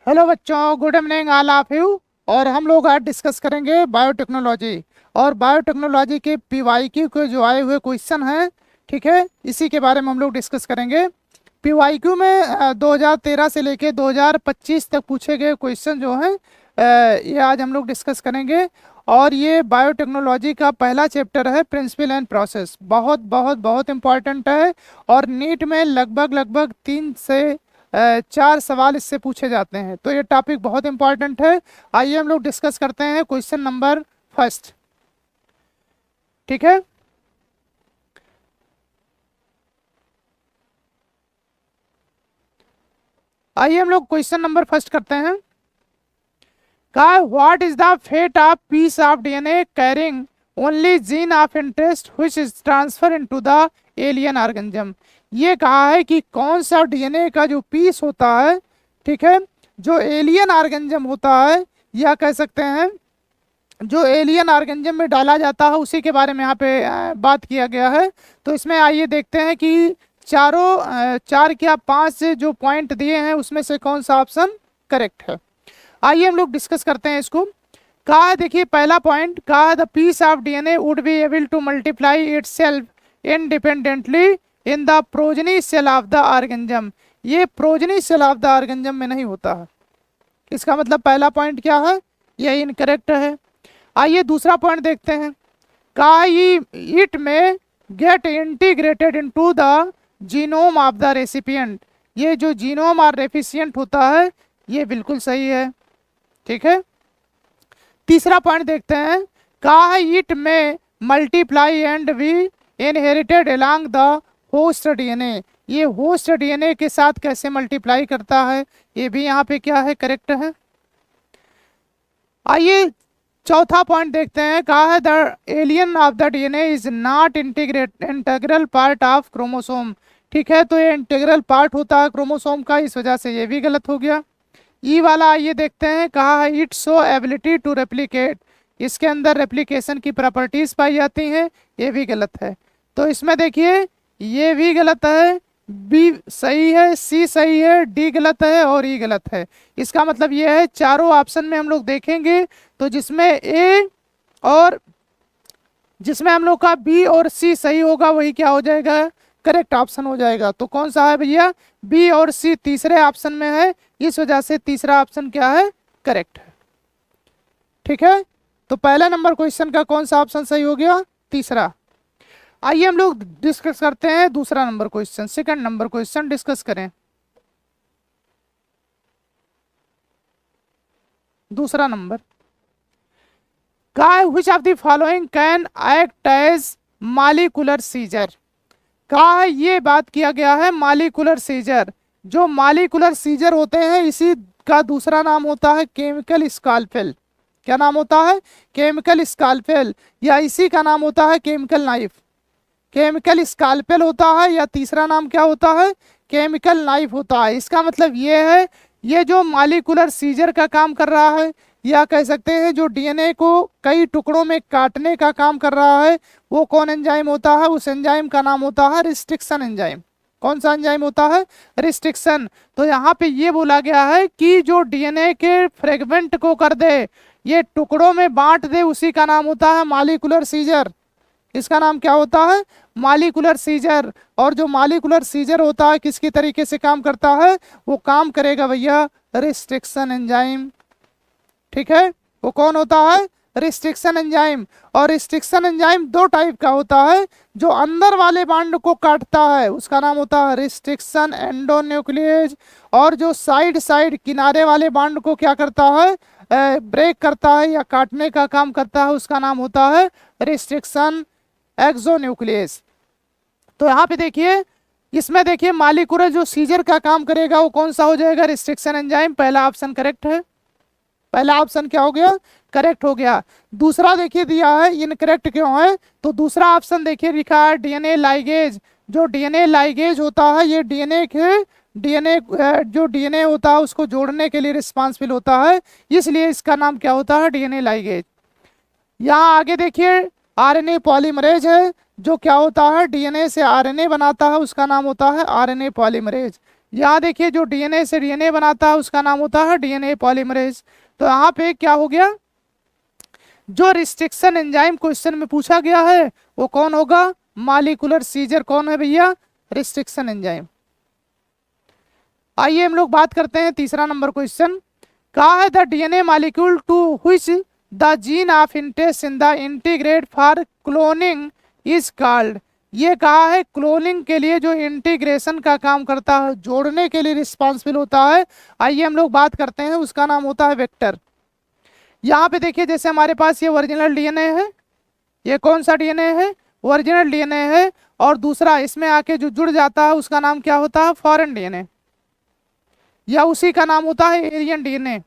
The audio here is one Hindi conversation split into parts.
हेलो बच्चों, good evening all of you. और हम लोग आज डिस्कस करेंगे बायोटेक्नोलॉजी। और बायोटेक्नोलॉजी के पीवाईक्यू के जो आए हुए क्वेश्चन हैं, ठीक है, इसी के बारे में हम लोग डिस्कस करेंगे। पीवाईक्यू में 2013 से लेके 2025 तक पूछे गए क्वेश्चन जो हैं, ये आज हम लोग डिस्कस करेंगे। और ये बायोटेक्नोलॉजी का पहला चैप्टर है, प्रिंसिपल एंड प्रोसेस। बहुत बहुत बहुत इंपॉर्टेंट है। और नीट में लगभग लगभग 3 से 4 सवाल इससे पूछे जाते हैं, तो ये टॉपिक बहुत इंपॉर्टेंट है। आइए हम लोग डिस्कस करते हैं क्वेश्चन नंबर फर्स्ट। ठीक है, आइए हम लोग क्वेश्चन नंबर फर्स्ट करते हैं। का what is the fate of piece of DNA carrying only gene of interest which is transfer into the alien organism. ये कहा है कि कौन सा डीएनए का जो पीस होता है, ठीक है, जो एलियन ऑर्गेनिज्म होता है, या कह सकते हैं जो एलियन ऑर्गेनिज्म में डाला जाता है, उसी के बारे में यहाँ पे बात किया गया है। तो इसमें आइए देखते हैं कि चार क्या 5 जो पॉइंट दिए हैं उसमें से कौन सा ऑप्शन करेक्ट है। आइए हम लोग डिस्कस करते हैं इसको। कहा है, देखिए पहला पॉइंट, कहा the piece of DNA would be able to multiply itself independently in the progeny cell of the organism. ये progeny cell of the organism में नहीं होता है। इसका मतलब पहला पॉइंट क्या है, ये इनकरेक्ट है। आइए दूसरा पॉइंट देखते हैं। कहा इट में get integrated into the genome of the recipient. ये जो जीनोम और रेसिपिएंट होता है, ये बिल्कुल सही है। ठीक है, तीसरा पॉइंट देखते हैं। कहा इट में multiply and B inherited along the host DNA. ये होस्ट डीएनए के साथ कैसे मल्टीप्लाई करता है, ये भी यहाँ पे क्या है, करेक्ट है। आइए चौथा पॉइंट देखते हैं। कहा है the alien of the DNA is not integral part of chromosome. ठीक है, तो ये इंटीग्रल पार्ट होता है क्रोमोसोम का, इस वजह से ये भी गलत हो गया। ई वाला आइए देखते हैं। कहा है it show ability to replicate. इसके अंदर रेप्लिकेशन की प्रॉपर्टीज पाई जाती हैं, ये भी गलत है। तो इसमें देखिए ये भी गलत है, बी सही है, सी सही है, डी गलत है और ई गलत है। इसका मतलब ये है चारों ऑप्शन में हम लोग देखेंगे तो जिसमें ए और जिसमें हम लोग का बी और सी सही होगा वही क्या हो जाएगा, करेक्ट ऑप्शन हो जाएगा। तो कौन सा है भैया, बी और सी तीसरे ऑप्शन में है, इस वजह से तीसरा ऑप्शन क्या है, करेक्ट है। ठीक है, तो पहला नंबर क्वेश्चन का कौन सा ऑप्शन सही हो गया, तीसरा। आइए हम लोग डिस्कस करते हैं दूसरा number question, second number question discuss करें। दूसरा नंबर, का which of the following can act as molecular scissor. का ये बात किया गया है मॉलिक्यूलर सीजर। जो मॉलिक्यूलर सीजर होते हैं, इसी का दूसरा नाम होता है केमिकल स्कालपेल। क्या नाम होता है, केमिकल स्कालपेल, या इसी का नाम होता है केमिकल नाइफ। केमिकल स्कालपेल होता है, या तीसरा नाम क्या होता है, केमिकल नाइफ होता है। इसका मतलब ये है, ये जो मॉलिक्यूलर सीजर का काम कर रहा है, या कह सकते हैं जो डीएनए को कई टुकड़ों में काटने का काम कर रहा है, वो कौन एंजाइम होता है, उस एंजाइम का नाम होता है रिस्ट्रिक्शन एंजाइम। कौन सा एंजाइम होता है, रिस्ट्रिक्शन। तो यहाँ पे ये बोला गया है कि जो डीएनए के फ्रेगमेंट को कर दे, ये टुकड़ों में बांट दे, उसी का नाम होता है मॉलिक्यूलर सीजर। इसका नाम क्या होता है, मॉलिक्यूलर सीजर। और जो मॉलिक्यूलर सीजर होता है किसकी तरीके से काम करता है, वो काम करेगा भैया रिस्ट्रिक्शन एंजाइम। ठीक है, वो कौन होता है, रिस्ट्रिक्शन एंजाइम। और रिस्ट्रिक्शन एंजाइम दो टाइप का होता है, जो अंदर वाले बांड को काटता है उसका नाम होता है रिस्ट्रिक्शन एंडोन्यूक्लियेज, और जो साइड साइड किनारे वाले बांड को क्या करता है, ब्रेक करता है या काटने का काम करता है, उसका नाम होता है रिस्ट्रिक्शन एक्सोन्यूक्लियस। तो यहाँ पे देखिए, इसमें देखिए मॉलिक्यूलर जो सीजर का काम करेगा वो कौन सा हो जाएगा, रिस्ट्रिक्शन एंजाइम। पहला ऑप्शन करेक्ट है, पहला ऑप्शन क्या हो गया, करेक्ट हो गया। दूसरा देखिए दिया है इनकरेक्ट क्यों है, तो दूसरा ऑप्शन देखिए लिखा है डीएनए लाइगेज। जो डीएनए लाइगेज होता है, ये डीएनए जो डीएनए होता है उसको जोड़ने के लिए रिस्पॉन्सिबल होता है, इसलिए इसका नाम क्या होता है, डीएनए लाइगेज। यहाँ आगे देखिए आरएनए पॉलीमरेज है, जो क्या होता है, डीएनए से आरएनए बनाता है, उसका नाम होता है आरएनए पॉलीमरेज। यहाँ देखिए जो डीएनए से डीएनए बनाता है उसका नाम होता है डीएनए पॉलीमरेज। तो यहाँ पे क्या हो गया, जो रिस्ट्रिक्शन एंजाइम क्वेश्चन में पूछा गया है वो कौन होगा, मॉलिक्यूलर सीजर कौन है भैया, रिस्ट्रिक्शन एंजाइम। आइए हम लोग बात करते हैं तीसरा नंबर क्वेश्चन। कहा है the DNA molecule to which the gene of interest in the integrate for cloning is called. ये कहा है क्लोनिंग के लिए जो इंटीग्रेशन का काम करता है, जोड़ने के लिए रिस्पॉन्सिबल होता है, आइए हम लोग बात करते हैं, उसका नाम होता है वेक्टर। यहाँ पे देखिए जैसे हमारे पास ये ओरिजिनल डीएनए है, ये कौन सा डीएनए है, ओरिजिनल डीएनए है, और दूसरा इसमें आके जो जुड़ जाता है उसका नाम क्या होता है, फॉरेन डीएनए, या उसी का नाम होता है एलियन डीएनए।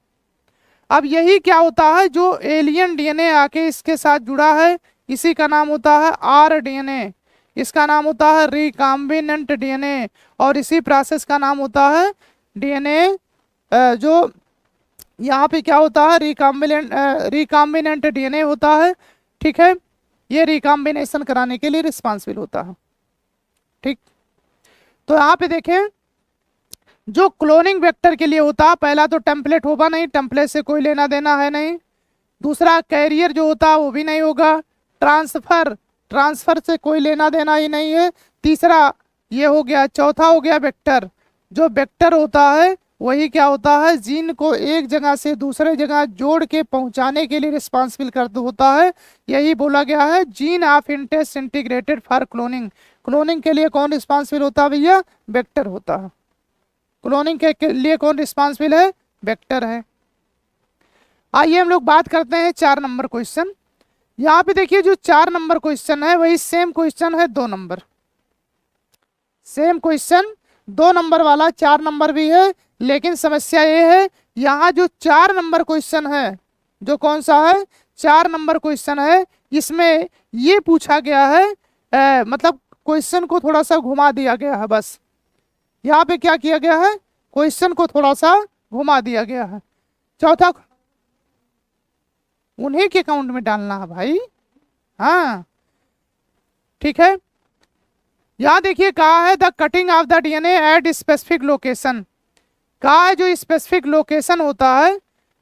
अब यही क्या होता है, जो एलियन डीएनए आके इसके साथ जुड़ा है इसी का नाम होता है आर डीएनए, इसका नाम होता है रिकॉम्बिनेंट डीएनए, और इसी प्रोसेस का नाम होता है डीएनए जो यहाँ पे क्या होता है रिकॉम्बिनेंट डीएनए होता है। ठीक है, ये रिकॉम्बिनेशन कराने के लिए रिस्पॉन्सिबल होता है। ठीक, तो यहाँ पे देखें जो क्लोनिंग वेक्टर के लिए होता है, पहला तो टेम्पलेट होगा नहीं, टेम्पलेट से कोई लेना देना है नहीं। दूसरा कैरियर जो होता है वो भी नहीं होगा। ट्रांसफर से कोई लेना देना ही नहीं है। तीसरा ये हो गया। चौथा हो गया वेक्टर। जो वेक्टर होता है वही क्या होता है, जीन को एक जगह से दूसरे जगह जोड़ के पहुंचाने के लिए रिस्पॉन्सिबल कर होता है। यही बोला गया है gene of interest integrated for cloning. Cloning के लिए कौन रिस्पॉन्सिबल होता है भैया, वेक्टर होता है। क्लोनिंग के लिए कौन रिस्पॉन्सिबल है, वेक्टर है। आइए हम लोग बात करते हैं 4 नंबर क्वेश्चन। यहाँ पे देखिए जो 4 नंबर क्वेश्चन है वही सेम क्वेश्चन है 2 नंबर, सेम क्वेश्चन 2 नंबर वाला 4 नंबर भी है, लेकिन समस्या ये है यहाँ जो 4 नंबर क्वेश्चन है, जो कौन सा है 4 नंबर क्वेश्चन है, इसमें ये पूछा गया है मतलब क्वेश्चन को थोड़ा सा घुमा दिया गया है। बस यहाँ पे क्या किया गया है, क्वेश्चन को थोड़ा सा घुमा दिया गया है। चौथा उन्हीं के अकाउंट में डालना है भाई, हाँ ठीक है। यहाँ देखिए कहा है the cutting of the DNA at specific location. कहा है जो स्पेसिफिक लोकेशन होता है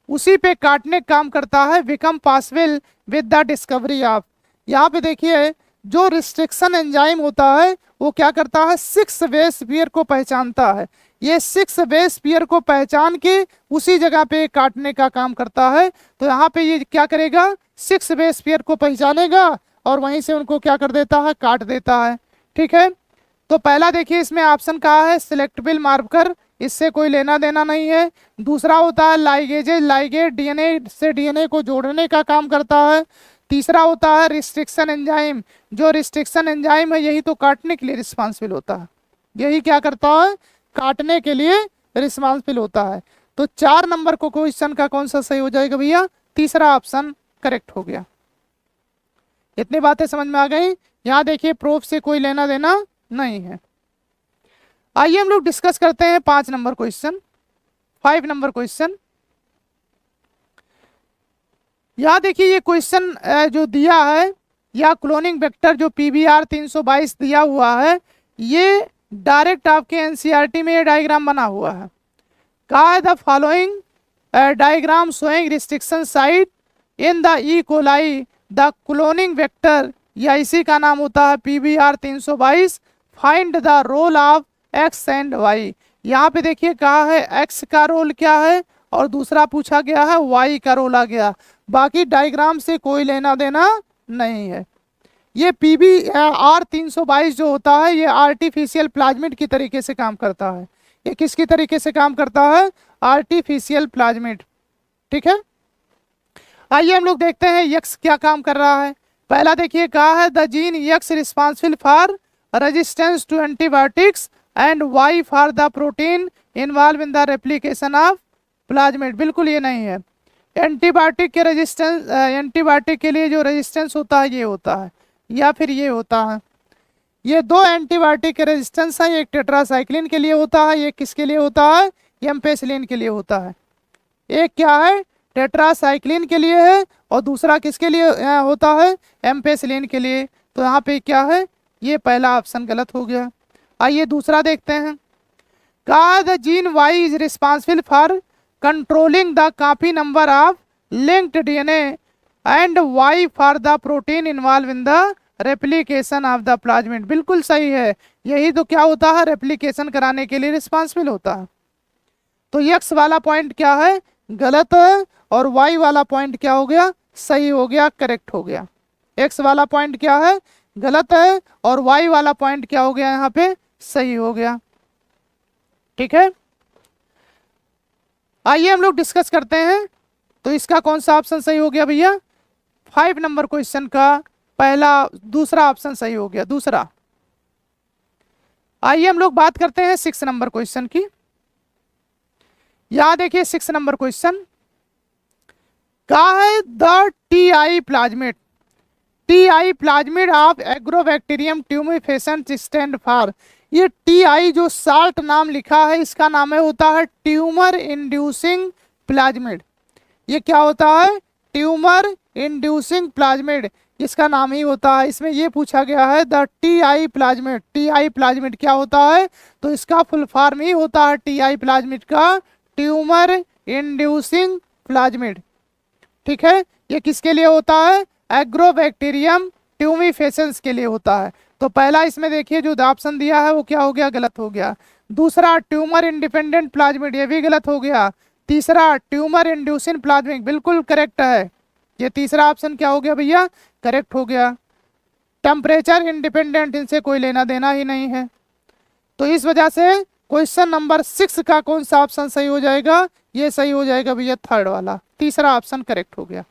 उसी पे काटने का काम करता है, become possible with the discovery of. यहाँ पे देखिए जो रिस्ट्रिक्शन एंजाइम होता है वो क्या करता है, 6 बेस पेयर को पहचानता है। ये 6 बेस पेयर को पहचान के उसी जगह पे काटने का काम करता है। तो यहाँ पे ये क्या करेगा, 6 बेस पेयर को पहचानेगा और वहीं से उनको क्या कर देता है, काट देता है। ठीक है, तो पहला देखिए इसमें ऑप्शन कहा है सिलेक्टेबल मार्कर, इससे कोई लेना देना नहीं है। दूसरा होता है लाइगेजेज, लाइगेज डीएनए से डीएनए को जोड़ने का काम करता है। तीसरा होता है रिस्ट्रिक्शन एंजाइम, जो रिस्ट्रिक्शन एंजाइम है यही तो काटने के लिए रिस्पॉन्सिबल होता है, यही क्या करता है, काटने के लिए रिस्पॉन्सिबल होता है। तो 4 नंबर को क्वेश्चन का कौन सा सही हो जाएगा भैया, तीसरा ऑप्शन करेक्ट हो गया। इतनी बातें समझ में आ गई। यहाँ देखिए प्रूफ से कोई लेना देना नहीं है। आइए हम लोग डिस्कस करते हैं 5 नंबर क्वेश्चन, 5 नंबर क्वेश्चन। यहाँ देखिए ये क्वेश्चन जो दिया है या क्लोनिंग वेक्टर जो PBR 322 दिया हुआ है, ये डायरेक्ट आपके एनसीईआरटी में ये डायग्राम बना हुआ है। कहा है the following diagram showing restriction site in the E coli the cloning vector, या इसी का नाम होता है PBR 322। Find the role of X and Y. यहाँ पे देखिए कहा है एक्स का रोल क्या है और दूसरा पूछा गया है वाई का रोल आ गया। बाकी डायग्राम से कोई लेना देना नहीं है। ये PBR 322 जो होता है ये आर्टिफिशियल प्लाज्मिड की तरीके से काम करता है। ये किसकी तरीके से काम करता है, आर्टिफिशियल प्लाज्मिड। ठीक है, आइए हम लोग देखते हैं यक्स क्या काम कर रहा है। पहला देखिए कहा है the gene X responsible for resistance to antibiotics and Y for the protein involve in the replication of plasmid. बिल्कुल ये नहीं है। एंटीबायोटिक के रेजिस्टेंस, एंटीबायोटिक के लिए जो रेजिस्टेंस होता है ये होता है, या फिर ये होता है। ये 2 एंटीबायोटिक के रेजिस्टेंस है, एक टेट्रासाइक्लिन के लिए होता है, एक किसके लिए होता है, एम्पेसिलिन के लिए होता है। एक क्या है, टेट्रासाइक्लिन के लिए है और दूसरा किसके लिए होता है, एम्पेसिलिन के लिए। तो यहाँ पे क्या है, ये पहला ऑप्शन गलत हो गया। आइए दूसरा देखते हैं। कहा the gene Y is responsible for controlling the copy number of linked DNA and Y for the protein involve in the replication of the plasmid. बिल्कुल सही है, यही तो क्या होता है, रेप्लिकेशन कराने के लिए रिस्पॉन्सिबल होता है। तो एक्स वाला पॉइंट क्या है, गलत है, और वाई वाला पॉइंट क्या हो गया, सही हो गया, करेक्ट हो गया। एक्स वाला पॉइंट क्या है, गलत है, और वाई वाला पॉइंट क्या हो गया, यहाँ पे सही हो गया। ठीक है, आइए हम लोग डिस्कस करते हैं। तो इसका कौन सा ऑप्शन सही हो गया भैया, 5 नंबर क्वेश्चन का दूसरा ऑप्शन सही हो गया, दूसरा। आइए हम लोग बात करते हैं 6 नंबर क्वेश्चन की। यहां देखिए 6 नंबर क्वेश्चन कहा है the TI plasmid, TI plasmid of Agrobacterium tumefaciens stand for. ये टीआई जो साल्ट नाम लिखा है इसका नाम है होता है ट्यूमर इंड्यूसिंग प्लाज्मिड। ये क्या होता है, ट्यूमर इंड्यूसिंग प्लाज्मिड, इसका नाम ही होता है। इसमें ये पूछा गया है the TI plasmid, TI plasmid क्या होता है, तो इसका फुल फॉर्म ही होता है टीआई प्लाज्मिड का ट्यूमर इंड्यूसिंग प्लाज्मिड। ठीक है, ये किसके लिए होता है, एग्रोबैक्टीरियम ट्यूमिफेसेंस के लिए होता है। तो पहला इसमें देखिए जो ऑप्शन दिया है वो क्या हो गया, गलत हो गया। दूसरा ट्यूमर इंडिपेंडेंट प्लाज्मिड, ये भी गलत हो गया। तीसरा ट्यूमर इंड्यूसिंग प्लाज्मिड, बिल्कुल करेक्ट है। ये तीसरा ऑप्शन क्या हो गया भैया, करेक्ट हो गया। टेम्परेचर इंडिपेंडेंट, इनसे कोई लेना देना ही नहीं है। तो इस वजह से क्वेश्चन नंबर 6 का कौन सा ऑप्शन सही हो जाएगा, ये सही हो जाएगा भैया थर्ड वाला, तीसरा ऑप्शन करेक्ट हो गया।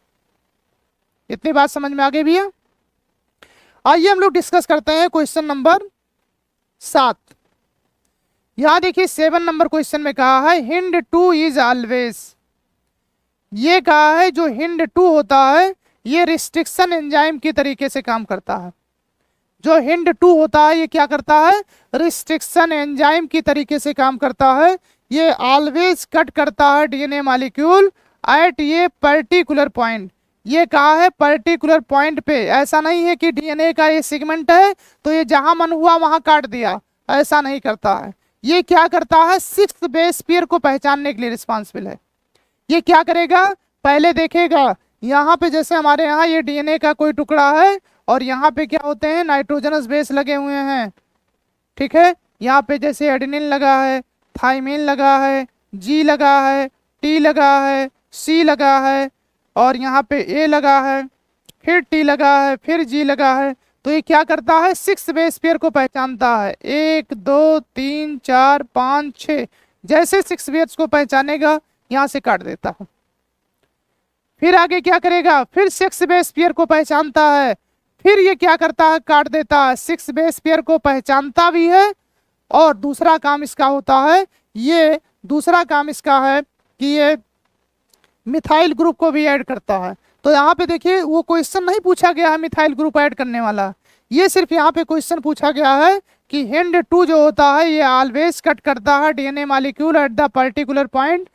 इतनी बात समझ में आ गई भैया। आइए हम लोग डिस्कस करते हैं क्वेश्चन नंबर 7। यहां देखिए 7 नंबर क्वेश्चन में कहा है हिंड 2 इज ऑलवेज। ये कहा है जो हिंड 2 होता है ये रिस्ट्रिक्शन एंजाइम की तरीके से काम करता है। जो हिंड 2 होता है ये क्या करता है, रिस्ट्रिक्शन एंजाइम की तरीके से काम करता है। ये ऑलवेज कट करता है डीएनए मॉलिक्यूल एट ये पर्टिकुलर पॉइंट। ये कहा है पर्टिकुलर पॉइंट पे, ऐसा नहीं है कि डीएनए का ये सेगमेंट है तो ये जहां मन हुआ वहां काट दिया, ऐसा नहीं करता है। ये क्या करता है, 6th बेस पेयर को पहचानने के लिए रिस्पॉन्सिबल है। ये क्या करेगा, पहले देखेगा यहाँ पे जैसे हमारे यहाँ ये डीएनए का कोई टुकड़ा है और यहाँ पे क्या होते हैं, नाइट्रोजनस बेस लगे हुए हैं। ठीक है, यहाँ पे जैसे एडेनिन लगा है, थाइमिन लगा है, जी लगा है, टी लगा है, सी लगा है, और यहाँ पे ए लगा है, फिर टी लगा है, फिर जी लगा है। तो ये क्या करता है, 6 बेस पेयर को पहचानता है, 1 2 3 4 5 6। जैसे 6 बेस को पहचानेगा यहाँ से काट देता है। फिर आगे क्या करेगा, फिर 6 बेस पेयर को पहचानता है, फिर ये क्या करता है, काट देता है। 6 बेस पेयर को पहचानता भी है और दूसरा काम इसका होता है, ये दूसरा काम इसका है कि ये मिथाइल ग्रुप को भी ऐड करता है। तो यहाँ पे देखिए वो क्वेश्चन नहीं पूछा गया है मिथाइल ग्रुप ऐड करने वाला, ये सिर्फ यहाँ पे क्वेश्चन पूछा गया है कि हिंड 2 जो होता है ये ऑलवेज कट करता है DNA molecule at the particular point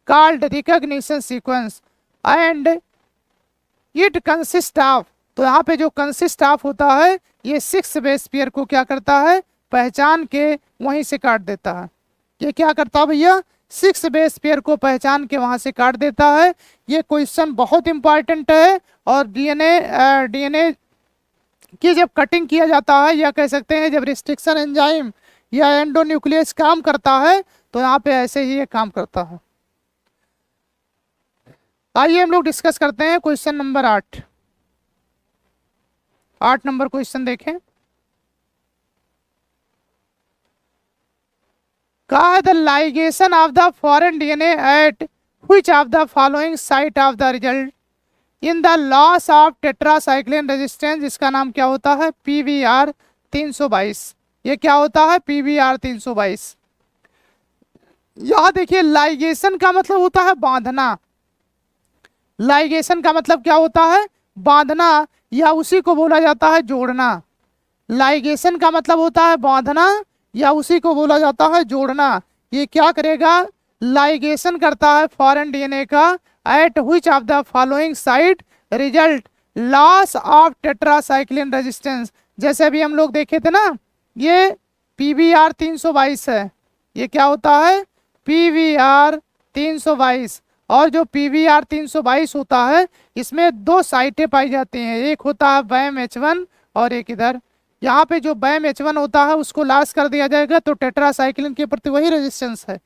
called recognition sequence and it consist of. तो यहाँ पे जो कंसिस्ट ऑफ होता है ये 6 बेस पेयर को क्या करता है, पहचान के वहीं से काट देता है। ये क्या करता है भैया, 6 बेस पेयर को पहचान के वहां से काट देता है। ये क्वेश्चन बहुत इंपॉर्टेंट है और डीएनए की जब कटिंग किया जाता है या कह सकते हैं जब रिस्ट्रिक्शन एंजाइम या एंडोन्यूक्लियस काम करता है तो यहाँ पे ऐसे ही ये काम करता है। आइए हम लोग डिस्कस करते हैं क्वेश्चन नंबर 8। 8 नंबर क्वेश्चन देखें, कहा है the ligation of the foreign DNA at which of the following site of the result in the loss of tetracycline resistance. इसका नाम क्या होता है, पीवीआर 322। ये क्या होता है, पीवीआर 322। यहां देखिए लाइगेशन का मतलब होता है बांधना, लाइगेशन का मतलब क्या होता है, बांधना, या उसी को बोला जाता है जोड़ना। लाइगेशन का मतलब होता है बांधना या उसी को बोला जाता है जोड़ना। ये क्या करेगा, लाइगेशन करता है फॉरेन डीएनए का at which of the following site result loss of tetracycline resistance. जैसे अभी हम लोग देखे थे ना, ये पीवीआर 322 है, ये क्या होता है, PVR 322। और जो PVR 322 होता है इसमें दो साइटें पाई जाती हैं, एक होता है बैम H1 और एक इधर। यहाँ पे जो बैम H1 होता है उसको लाश कर दिया जाएगा तो टेट्रासाइक्लिन के प्रति वही रेजिस्टेंस है।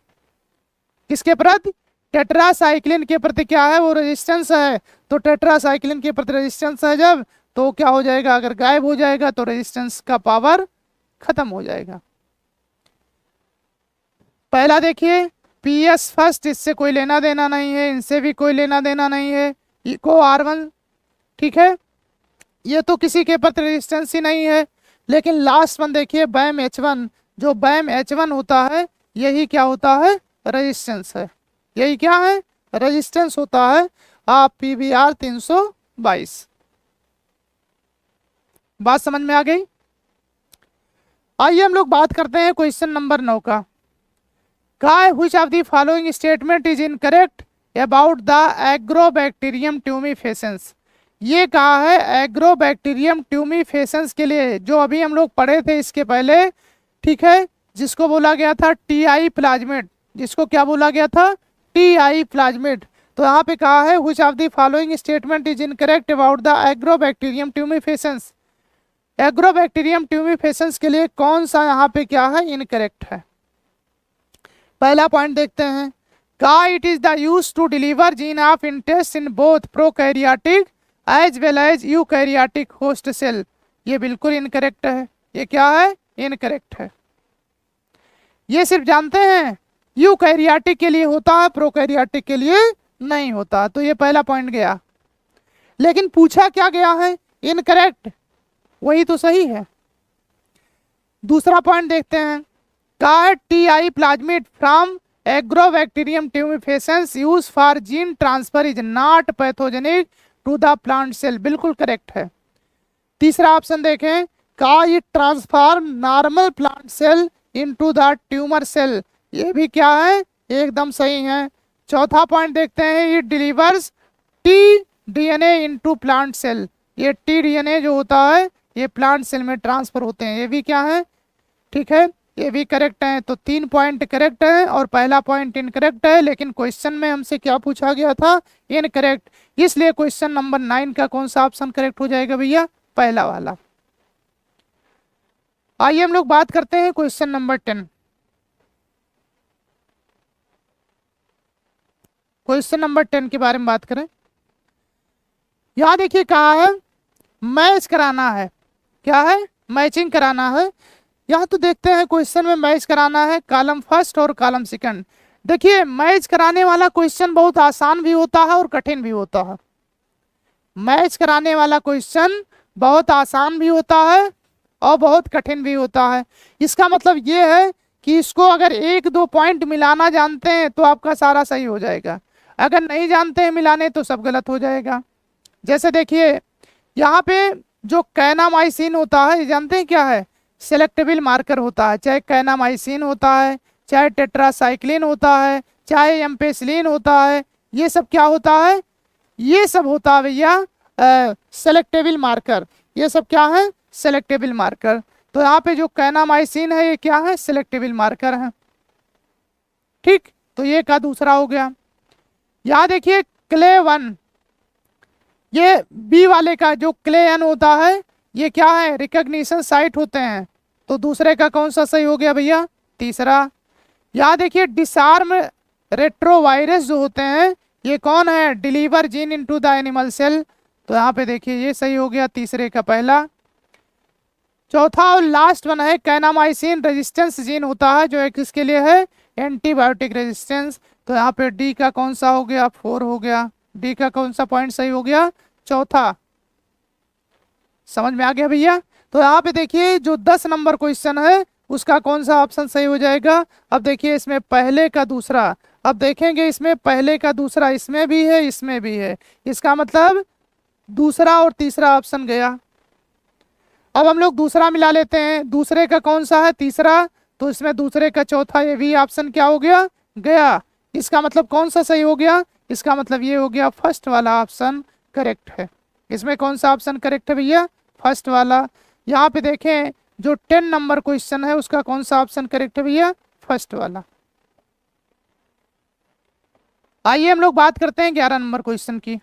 किसके प्रति, टेट्रासाइक्लिन के प्रति क्या है, वो रेजिस्टेंस है। तो टेट्रासाइक्लिन के प्रति रेजिस्टेंस है जब, तो क्या हो जाएगा, अगर गायब हो जाएगा तो रेजिस्टेंस का पावर खत्म हो जाएगा। पहला देखिए PS फर्स्ट, इससे कोई लेना देना नहीं है, इनसे भी कोई लेना देना नहीं है। इको R1, ठीक है, ये तो किसी के प्रति रेजिस्टेंस ही नहीं है। लेकिन लास्ट वन देखिए बैम H1, जो बैम H1 होता है यही क्या होता है, रेजिस्टेंस है। यही क्या है, रेजिस्टेंस होता है आप PVR 322। बात समझ में आ गई। आइए हम लोग बात करते हैं क्वेश्चन नंबर 9 का। Which of the following statement is incorrect about the Agrobacterium tumefaciens. ये कहा है एग्रोबैक्टीरियम ट्यूमिफेसेंस के लिए, जो अभी हम लोग पढ़े थे इसके पहले, ठीक है, जिसको बोला गया था TI प्लाज्मेट, जिसको क्या बोला गया था, TI प्लाज्मेट। तो यहाँ पे कहा है which of the following statement is incorrect about the Agrobacterium tumefaciens. Agrobacterium tumefaciens के लिए कौन सा यहाँ पे क्या है, इनकरेक्ट है। पहला पॉइंट देखते हैं, का it is the use to deliver gene of interest in both prokaryotic as well as eukaryotic host cell. ये बिल्कुल इनकरेक्ट है। ये क्या है, इनकरेक्ट है। ये सिर्फ जानते हैं यूकैरियोटिक के लिए होता है, प्रोकैरियोटिक के लिए नहीं होता। तो ये पहला पॉइंट गया। लेकिन पूछा क्या गया है, इनकरेक्ट, वही तो सही है। दूसरा पॉइंट देखते हैं, का TI plasmid from Agrobacterium tumefaciens use for gene transfer is not pathogenic to the plant cell. बिल्कुल करेक्ट है। तीसरा ऑप्शन देखें, का it transform normal plant cell into the tumour cell. ये भी क्या है, एकदम सही है। चौथा पॉइंट देखते हैं, it delivers tDNA into plant cell. ये tDNA जो होता है ये प्लांट सेल में ट्रांसफर होते हैं। ये भी क्या है, ठीक है, ये भी करेक्ट है। तो 3 पॉइंट करेक्ट है और पहला पॉइंट इनकरेक्ट है। लेकिन क्वेश्चन में हमसे क्या पूछा गया था, इनकरेक्ट। इसलिए क्वेश्चन नंबर 9 का कौन सा ऑप्शन करेक्ट हो जाएगा भैया, पहला वाला। आइए हम लोग बात करते हैं क्वेश्चन नंबर 10। क्वेश्चन नंबर 10 के बारे में बात करें। यहां देखिए कहा है मैच कराना है, क्या है, मैचिंग कराना है। यहाँ तो देखते हैं क्वेश्चन में मैच कराना है कॉलम फर्स्ट और कॉलम सेकंड। देखिए मैच कराने वाला क्वेश्चन बहुत आसान भी होता है और कठिन भी होता है। मैच कराने वाला क्वेश्चन बहुत आसान भी होता है और बहुत कठिन भी होता है। इसका मतलब ये है कि इसको अगर 1-2 पॉइंट मिलाना जानते हैं तो आपका सारा सही हो जाएगा, अगर नहीं जानते हैं मिलाने तो सब गलत हो जाएगा। जैसे देखिए यहाँ पे जो कैनामाइसिन होता है, जानते हैं क्या है, सेलेक्टेबल मार्कर होता है। चाहे कैनामाइसिन होता है, चाहे टेट्रासाइक्लिन होता है, चाहे एम्पेसिलिन होता है, ये सब क्या होता है, ये सब होता है भैया सेलेक्टेबल मार्कर। ये सब क्या है, सेलेक्टेबल मार्कर। तो यहाँ पे जो कैनामाइसिन है ये क्या है, सेलेक्टेबल मार्कर है। ठीक, तो ये का दूसरा हो गया। यहाँ देखिए क्ले 1, ये बी वाले का जो क्ले N होता है ये क्या है, रिकॉग्निशन साइट होते हैं। तो दूसरे का कौन सा सही हो गया भैया, तीसरा। यहाँ देखिए डिसआर्म रेट्रोवायरस जो होते हैं ये कौन है, deliver gene into the animal cell. तो यहाँ पे देखिए ये सही हो गया, तीसरे का पहला। चौथा और लास्ट वन है कैनामाइसिन रेजिस्टेंस जीन होता है, जो एक इसके लिए है एंटीबायोटिक रेजिस्टेंस। तो यहाँ पे डी का कौन सा हो गया, 4 हो गया। डी का कौन सा पॉइंट सही हो गया, चौथा। समझ में आ गया भैया। तो यहाँ पे देखिए जो 10 नंबर क्वेश्चन है उसका कौन सा ऑप्शन सही हो जाएगा। अब देखिए इसमें पहले का दूसरा, अब देखेंगे इसमें पहले का दूसरा इसमें भी है, इसमें भी है। इसका मतलब दूसरा और तीसरा ऑप्शन गया। अब हम लोग दूसरा मिला लेते हैं, दूसरे का कौन सा है, तीसरा। तो इसमें दूसरे का चौथा, ये भी ऑप्शन क्या हो गया, गया। इसका मतलब कौन सा सही हो गया, इसका मतलब ये हो गया फर्स्ट वाला ऑप्शन करेक्ट है। इसमें कौन सा ऑप्शन करेक्ट है भैया, फर्स्ट वाला। यहाँ पे देखें जो 10 नंबर क्वेश्चन है उसका कौन सा ऑप्शन करेक्ट है भैया, फर्स्ट वाला। आइए हम लोग बात करते हैं 11 नंबर क्वेश्चन की।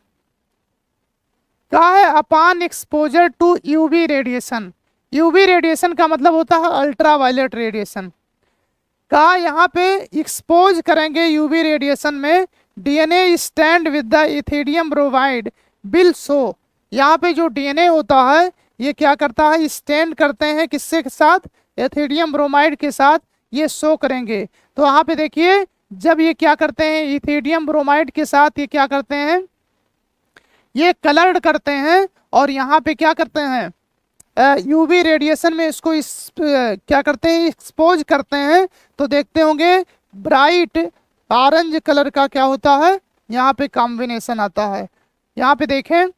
क्या है upon exposure to UV radiation. UV radiation का मतलब होता है अल्ट्रावायलेट रेडिएशन। कहा यहाँ पे एक्सपोज करेंगे यूवी रेडिएशन में, DNA stand with the Ethereum bromide will show. यहाँ पे जो डीएनए होता है ये क्या करता है, स्टैंड करते हैं किससे के साथ, एथिडियम ब्रोमाइड के साथ ये शो करेंगे। तो यहाँ पे देखिए जब ये क्या करते हैं, इथेडियम ब्रोमाइड के साथ ये क्या करते हैं, ये कलर्ड करते हैं और यहाँ पे क्या करते हैं, यूवी रेडिएशन में इसको क्या करते हैं, एक्सपोज करते हैं। तो देखते होंगे ब्राइट ऑरेंज कलर का क्या होता है, यहाँ पे कॉम्बिनेशन आता है। यहाँ पे देखें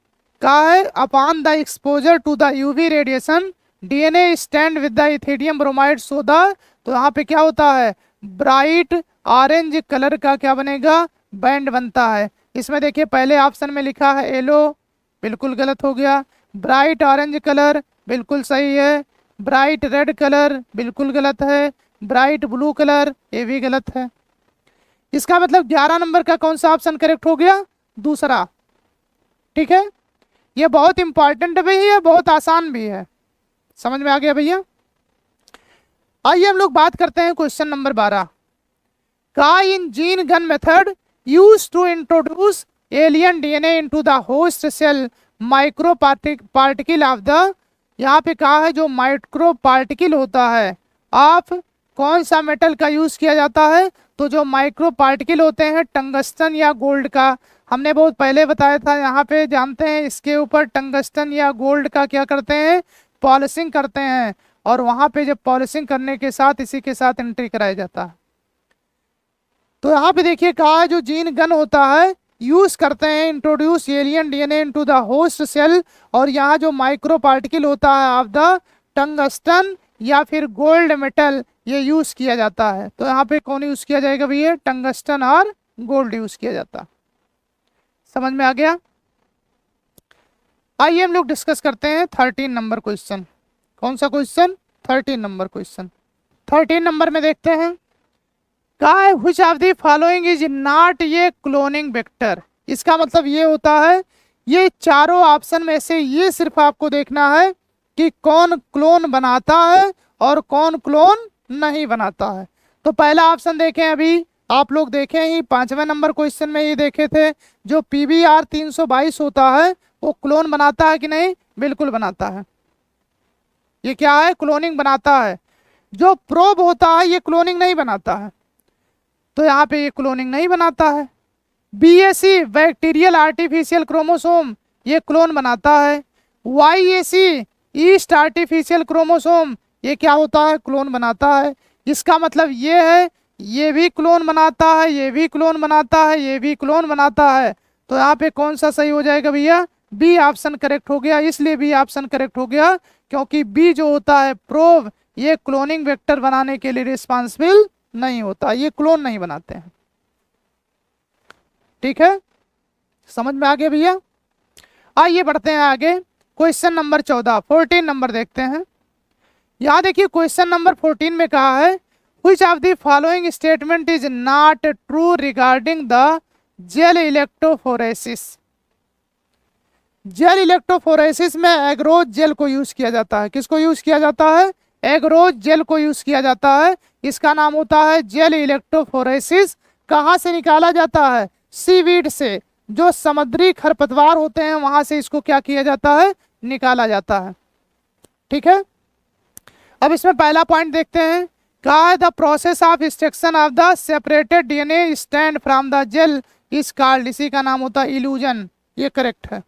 कहा है upon the exposure to the UV radiation DNA stand with the ethidium bromide so the. तो यहाँ पे क्या होता है, ब्राइट ऑरेंज कलर का क्या बनेगा, बैंड बनता है। इसमें देखिए पहले ऑप्शन में लिखा है येलो, बिल्कुल गलत हो गया। ब्राइट ऑरेंज कलर बिल्कुल सही है। ब्राइट रेड कलर बिल्कुल गलत है। ब्राइट ब्लू कलर ये भी गलत है। इसका मतलब 11 नंबर का कौन सा ऑप्शन करेक्ट हो गया, दूसरा। ठीक है, ये बहुत इंपॉर्टेंट भी है, बहुत आसान भी है। समझ में आ गया भैया। आइए हम लोग बात करते हैं क्वेश्चन नंबर 12 का। In gene gun method use to introduce alien DNA into the host cell micro particle of the. यहाँ पे कहा है जो माइक्रो पार्टिकल होता है ऑफ कौन सा मेटल का यूज किया जाता है। तो जो माइक्रो पार्टिकल होते हैं टंगस्टन या गोल्ड का, हमने बहुत पहले बताया था। यहाँ पे जानते हैं इसके ऊपर टंगस्टन या गोल्ड का क्या करते हैं, पॉलिशिंग करते हैं। और वहां पे जब पॉलिशिंग करने के साथ इसी के साथ एंट्री कराया जाता है। तो यहाँ पे देखिए कहा जो जीन गन होता है यूज करते हैं introduce alien DNA into the host cell. और यहाँ जो माइक्रो पार्टिकल होता है ऑफ द टंगस्टन या फिर गोल्ड मेटल ये यूज किया जाता है। तो यहाँ पे कौन यूज किया जाएगा भैया, टंगस्टन और गोल्ड यूज किया जाता। समझ में आ गया। आइए हम लोग डिस्कस करते हैं 13 नंबर क्वेश्चन। कौन सा क्वेश्चन, 13 नंबर क्वेश्चन। 13 नंबर में देखते हैं कहा है which of the following is not ये क्लोनिंग वेक्टर। इसका मतलब ये होता है ये चारों ऑप्शन में से ये सिर्फ आपको देखना है कि कौन क्लोन बनाता है और कौन क्लोन नहीं बनाता है। तो पहला ऑप्शन देखें, अभी आप लोग देखें ही 5वें नंबर क्वेश्चन में ये देखे थे, जो PBR 322 होता है वो क्लोन बनाता है कि नहीं, बिल्कुल बनाता है। ये क्या है, क्लोनिंग बनाता है। जो प्रोब होता है ये क्लोनिंग नहीं बनाता है। तो यहाँ पे ये क्लोनिंग नहीं बनाता है। BAC बैक्टीरियल आर्टिफिशियल क्रोमोसोम ये क्लोन बनाता है। YAC ईस्ट आर्टिफिशियल क्रोमोसोम ये क्या होता है, क्लोन बनाता है। इसका मतलब ये है ये भी क्लोन बनाता है, ये भी क्लोन बनाता है, ये भी क्लोन बनाता है। तो यहाँ पे कौन सा सही हो जाएगा भैया, बी ऑप्शन करेक्ट हो गया। इसलिए बी ऑप्शन करेक्ट हो गया क्योंकि बी जो होता है प्रोब ये क्लोनिंग वेक्टर बनाने के लिए रिस्पॉन्सिबल नहीं होता, ये क्लोन नहीं बनाते हैं। ठीक है, समझ में आ गया भैया। आइए बढ़ते हैं आगे, क्वेश्चन नंबर 14 14 नंबर देखते हैं। यहाँ देखिए क्वेश्चन नंबर 14 में कहा है which of the following statement is not true regarding the gel electrophoresis. Gel electrophoresis में एग्रोज जेल को यूज किया जाता है। किसको यूज किया जाता है, एग्रोज जेल को यूज किया जाता है। इसका नाम होता है जेल इलेक्ट्रोफोरेसिस। कहाँ से निकाला जाता है, सीवीड से, जो समुद्री खरपतवार होते हैं वहां से इसको क्या किया जाता है, निकाला जाता है। ठीक है, अब इसमें पहला पॉइंट देखते हैं, कहा है the process of extraction of the separated DNA strand from the gel is called. इसी का नाम होता है इल्यूजन। ये करेक्ट है,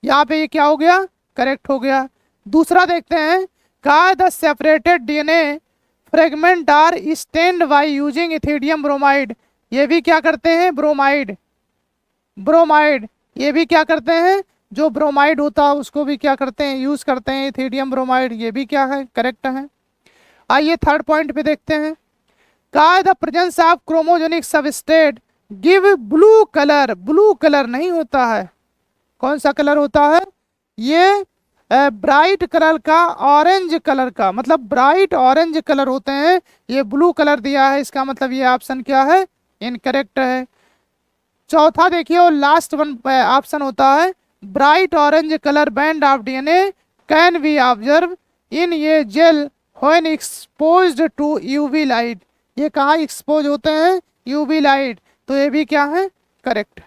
यहाँ पे ये क्या हो गया, करेक्ट हो गया। दूसरा देखते हैं, कहा है the separated DNA fragment are stand by using ethidium bromide. ये भी क्या करते हैं, ब्रोमाइड ये भी क्या करते हैं, जो ब्रोमाइड होता है उसको भी क्या करते हैं, यूज करते हैं, इथेडियम ब्रोमाइड। ये भी क्या है, करेक्ट है। आइए थर्ड पॉइंट पे देखते हैं, कहा है the presence of chromogenic substrate give blue colour. Blue colour नहीं होता है, कौन सा कलर होता है, ये ब्राइट कलर का, ऑरेंज कलर का, मतलब ब्राइट ऑरेंज कलर होते हैं, ये ब्लू कलर दिया है, इसका मतलब ये ऑप्शन क्या है, इनकरेक्ट है। चौथा देखिए और लास्ट वन ऑप्शन होता है bright orange colour band of DNA can be observe in ये gel when exposed to UV light. ये कहाँ एक्सपोज होते हैं, यूवी लाइट, तो ये भी क्या है, करेक्ट,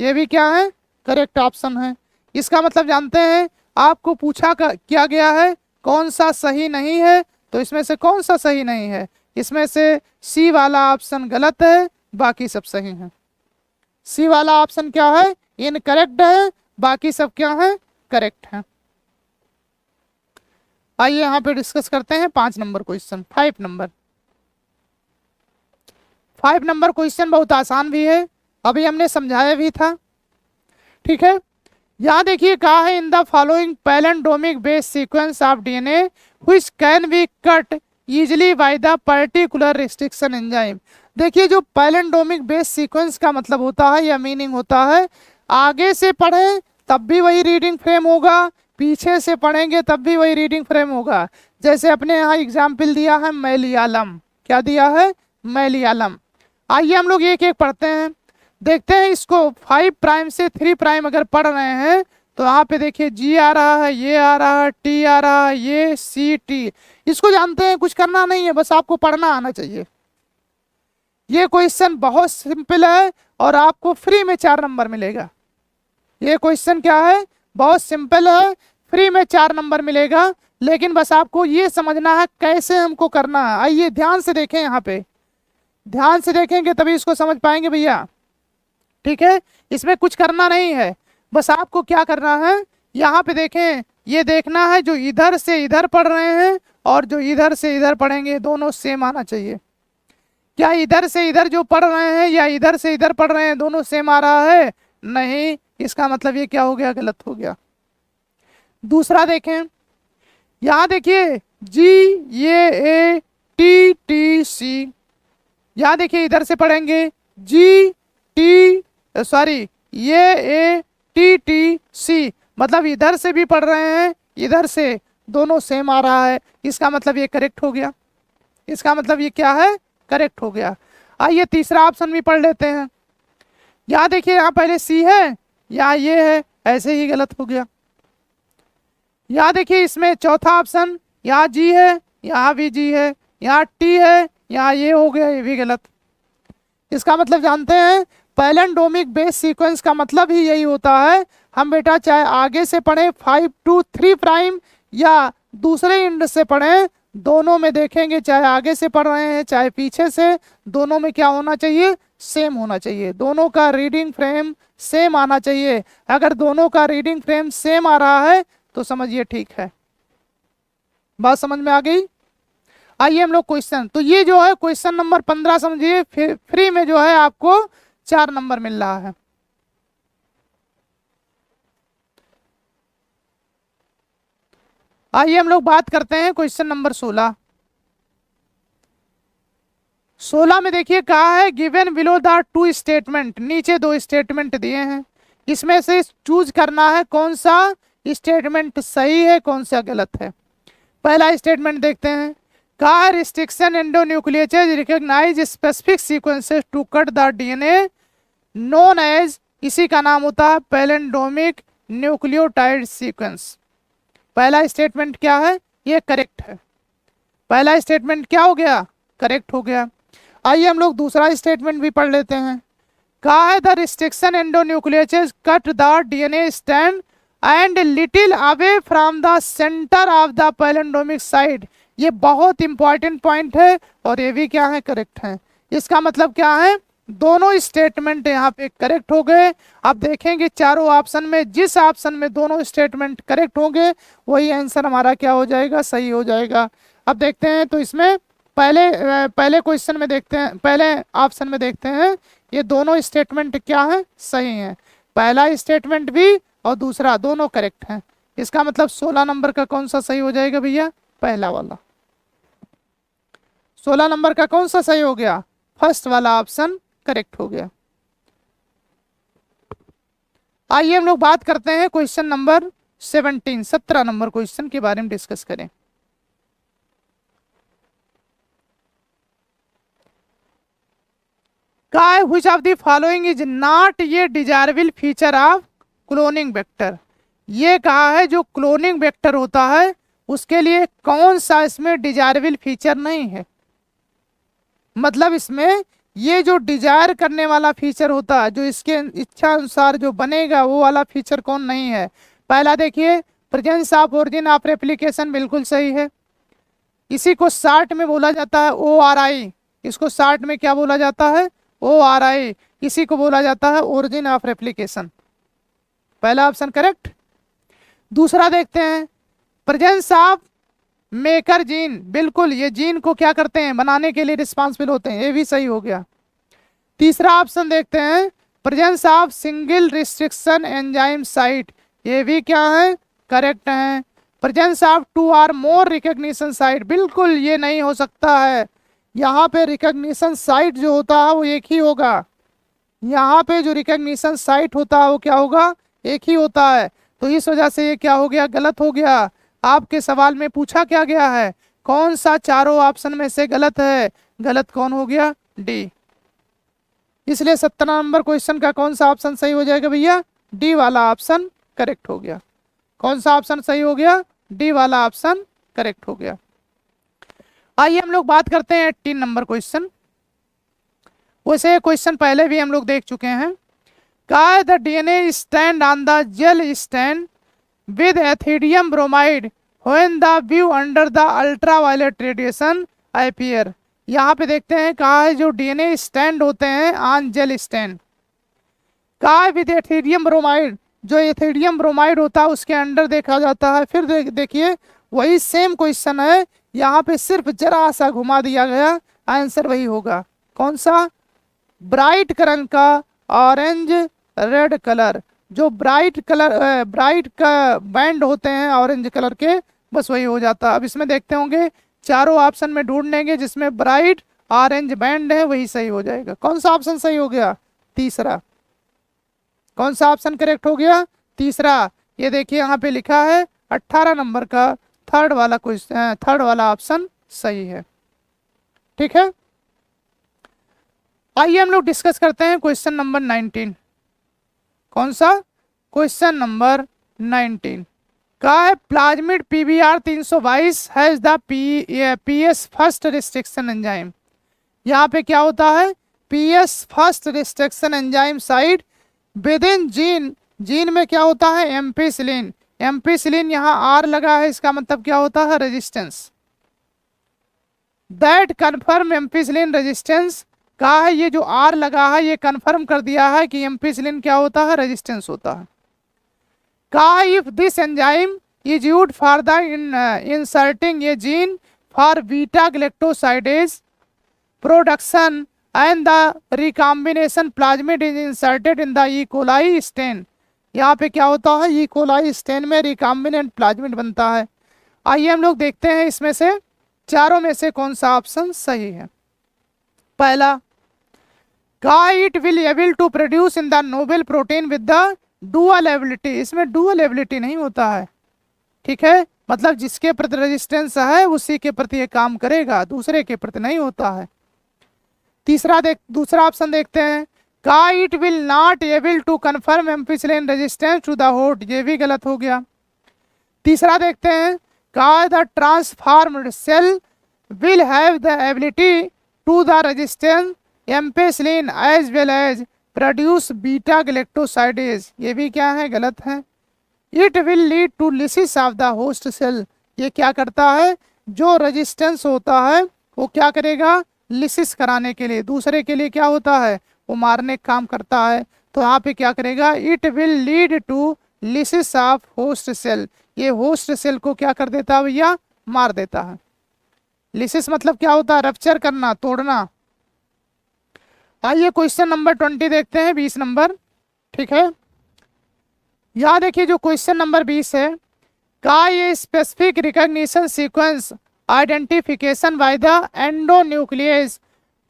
ये भी क्या है, करेक्ट ऑप्शन है। इसका मतलब जानते हैं, आपको पूछा क्या गया है कौन सा सही नहीं है, तो इसमें से कौन सा सही नहीं है, इसमें से सी वाला ऑप्शन गलत है, बाकी सब सही है। सी वाला ऑप्शन क्या है, इनकरेक्ट है, बाकी सब क्या है, करेक्ट है। आइए यहाँ पे डिस्कस करते हैं 5 नंबर क्वेश्चन। 5 नंबर क्वेश्चन बहुत आसान भी है, अभी हमने समझाया भी था, ठीक है। यहाँ देखिए कहा है in the following palindromic base sequence of DNA which can be cut easily by the particular restriction enzyme. देखिए जो पैलेंडोमिक बेस सीक्वेंस का मतलब होता है या मीनिंग होता है, आगे से पढ़ें तब भी वही रीडिंग फ्रेम होगा, पीछे से पढ़ेंगे तब भी वही रीडिंग फ्रेम होगा। जैसे अपने यहाँ एग्जाम्पल दिया है मलयालम, क्या दिया है, मलयालम। आइए हम लोग एक एक पढ़ते हैं, देखते हैं इसको 5 प्राइम से 3 प्राइम अगर पढ़ रहे हैं तो यहाँ पे देखिए जी आ रहा है, ये आ रहा है, टी आ रहा है, ये सी टी, इसको जानते हैं, कुछ करना नहीं है, बस आपको पढ़ना आना चाहिए। ये क्वेश्चन बहुत सिंपल है और आपको फ्री में 4 नंबर मिलेगा। ये क्वेश्चन क्या है, बहुत सिंपल है, फ्री में 4 नंबर मिलेगा, लेकिन बस आपको ये समझना है कैसे हमको करना है। आइए ध्यान से देखें, यहाँ पे ध्यान से देखेंगे तभी इसको समझ पाएंगे भैया, ठीक है। इसमें कुछ करना नहीं है, बस आपको क्या करना है, यहाँ पे देखें, ये देखना है जो इधर से इधर पढ़ रहे हैं और जो इधर से इधर पढ़ेंगे दोनों सेम आना चाहिए। क्या इधर से इधर जो पढ़ रहे हैं या इधर से इधर पढ़ रहे हैं दोनों सेम आ रहा है, नहीं, इसका मतलब ये क्या हो गया, गलत हो गया। दूसरा देखें, यहाँ देखिए जी ये ए टी टी सी, यहाँ देखिए इधर से पढ़ेंगे जी टी सॉरी ये ए टी टी सी, मतलब इधर से भी पढ़ रहे हैं इधर से, दोनों सेम आ रहा है, इसका मतलब ये करेक्ट हो गया, इसका मतलब ये क्या है, करेक्ट हो गया। आइए तीसरा ऑप्शन भी पढ़ लेते हैं, यहाँ देखिए यहाँ पहले सी है, यहाँ ये है, ऐसे ही गलत हो गया। यहाँ देखिए इसमें चौथा ऑप्शन, यहाँ जी है, यहाँ भी जी है, यहाँ टी है, यहाँ ये हो गया, ये भी गलत। इसका मतलब जानते हैं, पैलेंडोमिक बेस सीक्वेंस का मतलब ही यही होता है, हम बेटा चाहे आगे से पढ़ें 5 to 3 प्राइम या दूसरे एंड से पढ़ें, दोनों में देखेंगे चाहे आगे से पढ़ रहे हैं चाहे पीछे से, दोनों में क्या होना चाहिए, सेम होना चाहिए, दोनों का रीडिंग फ्रेम सेम आना चाहिए। अगर दोनों का रीडिंग फ्रेम सेम आ रहा है तो समझिए ठीक है। बात समझ में आ गई। आइए हम लोग क्वेश्चन, तो ये जो है क्वेश्चन नंबर 15 समझिए, फ्री में जो है आपको 4 नंबर मिल रहा है। आइए हम लोग बात करते हैं क्वेश्चन नंबर 16। 16 में देखिए कहा है गिवन बिलो द 2 स्टेटमेंट, नीचे 2 स्टेटमेंट दिए हैं, इसमें से चूज करना है कौन सा स्टेटमेंट सही है कौन सा गलत है। पहला स्टेटमेंट देखते हैं, कहा restriction endonucleases recognize specific sequences to cut the DNA known as, इसी का नाम होता है पैलेंडोमिक न्यूक्लियोटाइड सीक्वेंस। पहला स्टेटमेंट क्या है, ये करेक्ट है, पहला स्टेटमेंट क्या हो गया, करेक्ट हो गया। आइए हम लोग दूसरा स्टेटमेंट भी पढ़ लेते हैं, कहा है the restriction endonucleases cut the DNA stand and little away from the centre of the palindromic side. ये बहुत इंपॉर्टेंट पॉइंट है और ये भी क्या है, करेक्ट है। इसका मतलब क्या है, दोनों स्टेटमेंट यहाँ पे करेक्ट हो गए। अब देखेंगे चारों ऑप्शन में जिस ऑप्शन में दोनों स्टेटमेंट करेक्ट होंगे वही आंसर हमारा क्या हो जाएगा, सही हो जाएगा। अब देखते हैं, तो इसमें पहले क्वेश्चन में देखते हैं, पहले ऑप्शन में देखते हैं, ये दोनों स्टेटमेंट क्या है, सही है, पहला स्टेटमेंट भी और दूसरा दोनों करेक्ट हैं। इसका मतलब 16 नंबर का कौन सा सही हो जाएगा भैया, पहला वाला। 16 नंबर का कौन सा सही हो गया, फर्स्ट वाला ऑप्शन करेक्ट हो गया। आइए हम लोग बात करते हैं क्वेश्चन नंबर 17 नंबर क्वेश्चन के बारे में डिस्कस करें। काय which of the following is not ये desirable feature of cloning vector. ये कहा है जो क्लोनिंग वेक्टर होता है उसके लिए कौन सा इसमें डिजायरेबल फीचर नहीं है। मतलब इसमें ये जो डिजायर करने वाला फीचर होता है, जो इसके इच्छा अनुसार जो बनेगा वो वाला फीचर कौन नहीं है। पहला देखिए presence of origin of replication, बिल्कुल सही है। इसी को शार्ट में बोला जाता है ORI। इसको शार्ट में क्या बोला जाता है? ORI। इसी को बोला जाता है ओरिजिन ऑफ रेप्लिकेशन। पहला ऑप्शन करेक्ट। दूसरा देखते हैं प्रेजेंस ऑफ मेकर जीन, बिल्कुल ये जीन को क्या करते हैं, बनाने के लिए रिस्पॉन्सिबल होते हैं, ये भी सही हो गया। तीसरा ऑप्शन देखते हैं presence of single restriction enzyme site, ये भी क्या है, करेक्ट है। प्रेजेंस ऑफ 2 और मोर रिकॉग्निशन साइट, बिल्कुल ये नहीं हो सकता है। यहाँ पे रिकॉग्निशन साइट जो होता है वो एक ही होगा। यहाँ पे जो रिकॉग्निशन साइट होता है वो क्या होगा, एक ही होता है। तो इस वजह से ये क्या हो गया, गलत हो गया। आपके सवाल में पूछा क्या गया है, कौन सा चारों ऑप्शन में से गलत है, गलत कौन हो गया, डी। इसलिए 17 नंबर क्वेश्चन का कौन सा ऑप्शन सही हो जाएगा भैया, डी वाला ऑप्शन करेक्ट हो गया। कौन सा ऑप्शन सही हो गया, डी वाला ऑप्शन करेक्ट हो गया। आइए हम लोग बात करते हैं 18 नंबर क्वेश्चन। वैसे क्वेश्चन पहले भी हम लोग देख चुके हैं। का the DNA strand on the gel stained with ethidium bromide when the view under the ultraviolet radiation appear। यहाँ पे देखते हैं कहा है जो DNA स्टैंड होते हैं ऑन जेल स्टैंड, कहा विद एथिडियम ब्रोमाइड, जो एथिडियम ब्रोमाइड होता है उसके अंडर देखा जाता है। फिर देखिए वही सेम क्वेश्चन है, यहाँ पे सिर्फ जरा सा घुमा दिया गया, आंसर वही होगा। कौन सा, ब्राइट कलर का ऑरेंज रेड कलर, जो ब्राइट कलर ब्राइट का बैंड होते हैं ऑरेंज कलर के, बस वही हो जाता है। अब इसमें देखते होंगे चारों ऑप्शन में ढूंढ लेंगे जिसमें ब्राइट ऑरेंज बैंड है, वही सही हो जाएगा। कौन सा ऑप्शन सही हो गया, तीसरा। कौन सा ऑप्शन करेक्ट हो गया, तीसरा। ये देखिए यहाँ पे लिखा है 18 नंबर का थर्ड वाला क्वेश्चन, थर्ड वाला ऑप्शन सही है। ठीक है, आइए हम लोग डिस्कस करते हैं क्वेश्चन नंबर 19। कौन सा, क्वेश्चन नंबर 19 का है plasmid PBr 322 has the PS first restriction enzyme. यहाँ पे क्या होता है, PS first restriction enzyme site with in gene, gene में क्या होता है, एम्पिसिलिन। एम्पिसिलिन यहाँ R लगा है, इसका मतलब क्या होता है, resistance. That confirm ampicillin resistance, कहा है ये जो R लगा है ये कंफर्म कर दिया है कि एम्पिसिलिन क्या होता है, रेजिस्टेंस होता है। कहा if this enzyme is used for the inserting a gene for beta galactosidase production and the recombination plasmid is inserted in the E coli strain. यहाँ पे क्या होता है, ई कोलाई स्टेन में रिकॉम्बिनेंट प्लाज्मिड बनता है। आइए हम लोग देखते हैं इसमें से चारों में से कौन सा ऑप्शन सही है। पहला, का it will able to produce in the noble protein with the dual ability, इसमें डुअल एबिलिटी नहीं होता है। ठीक है, मतलब जिसके प्रति रेजिस्टेंस है उसी के प्रति ये काम करेगा, दूसरे के प्रति नहीं होता है। तीसरा दूसरा ऑप्शन देखते हैं, का it will not able to confirm ampicillin resistance to the host, ये भी गलत हो गया। तीसरा देखते हैं, का the transformed cell will have the ability to the resistance ampicillin as well as produce beta galactosidase, ये भी क्या है, गलत है। It will lead to lysis of the host cell, ये क्या करता है, जो रेजिस्टेंस होता है वो क्या करेगा, लिसिस कराने के लिए, दूसरे के लिए क्या होता है, वो मारने का काम करता है। तो यहाँ पे क्या करेगा, it will lead to lysis of host cell, ये होस्ट सेल को क्या कर देता है भैया, मार देता है। लिसिस मतलब क्या होता है, रप्चर करना, तोड़ना। आइए क्वेश्चन नंबर 20 देखते हैं, 20 नंबर। ठीक है, यहाँ देखिए जो क्वेश्चन नंबर 20 है, का ये specific recognition sequence identification by the endonuclease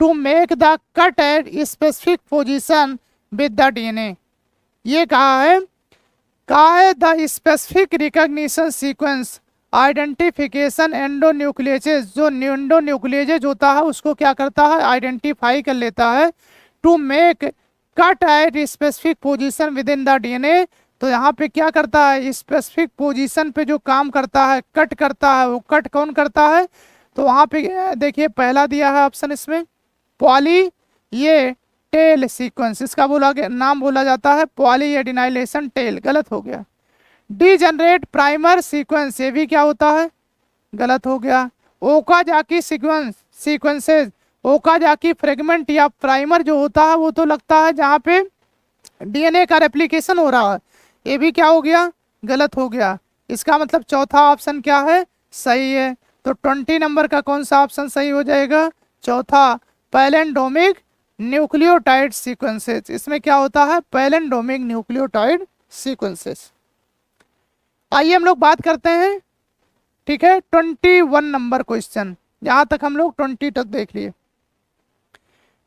to make the cut at specific position with the DNA। ये कहा है कहा है the specific recognition sequence identification endonucleases, जो एंडोन्यूक्लियेजेस होता है उसको क्या करता है, आइडेंटिफाई कर लेता है to make cut at specific position within the DNA. तो यहाँ पे क्या करता है, स्पेसिफिक पोजीशन पे जो काम करता है, कट करता है, वो कट कौन करता है, तो वहाँ पे देखिए पहला दिया है ऑप्शन इसमें पॉली ये टेल सीक्वेंस, इसका नाम बोला जाता है पॉली एडिनाइलेशन टेल, गलत हो गया। डीजनरेट प्राइमर सीक्वेंस, ये भी क्या होता है, गलत हो गया। ओकाजाकी सीक्वेंसेस, ओकाजाकी फ्रेगमेंट या प्राइमर जो होता है वो तो लगता है जहाँ पे डीएनए का रेप्लिकेशन हो रहा है, ये भी क्या हो गया, गलत हो गया। इसका मतलब चौथा ऑप्शन क्या है, सही है। तो 20 नंबर का कौन सा ऑप्शन सही हो जाएगा, चौथा पैलेंडोमिक न्यूक्लियोटाइड सीक्वेंसेस। इसमें क्या होता है, पैलेंडोमिक न्यूक्लियोटाइड सीक्वेंसेस। आइए हम लोग बात करते हैं, ठीक है, 21 नंबर क्वेश्चन। यहां तक हम लोग 20 तक देख लिए।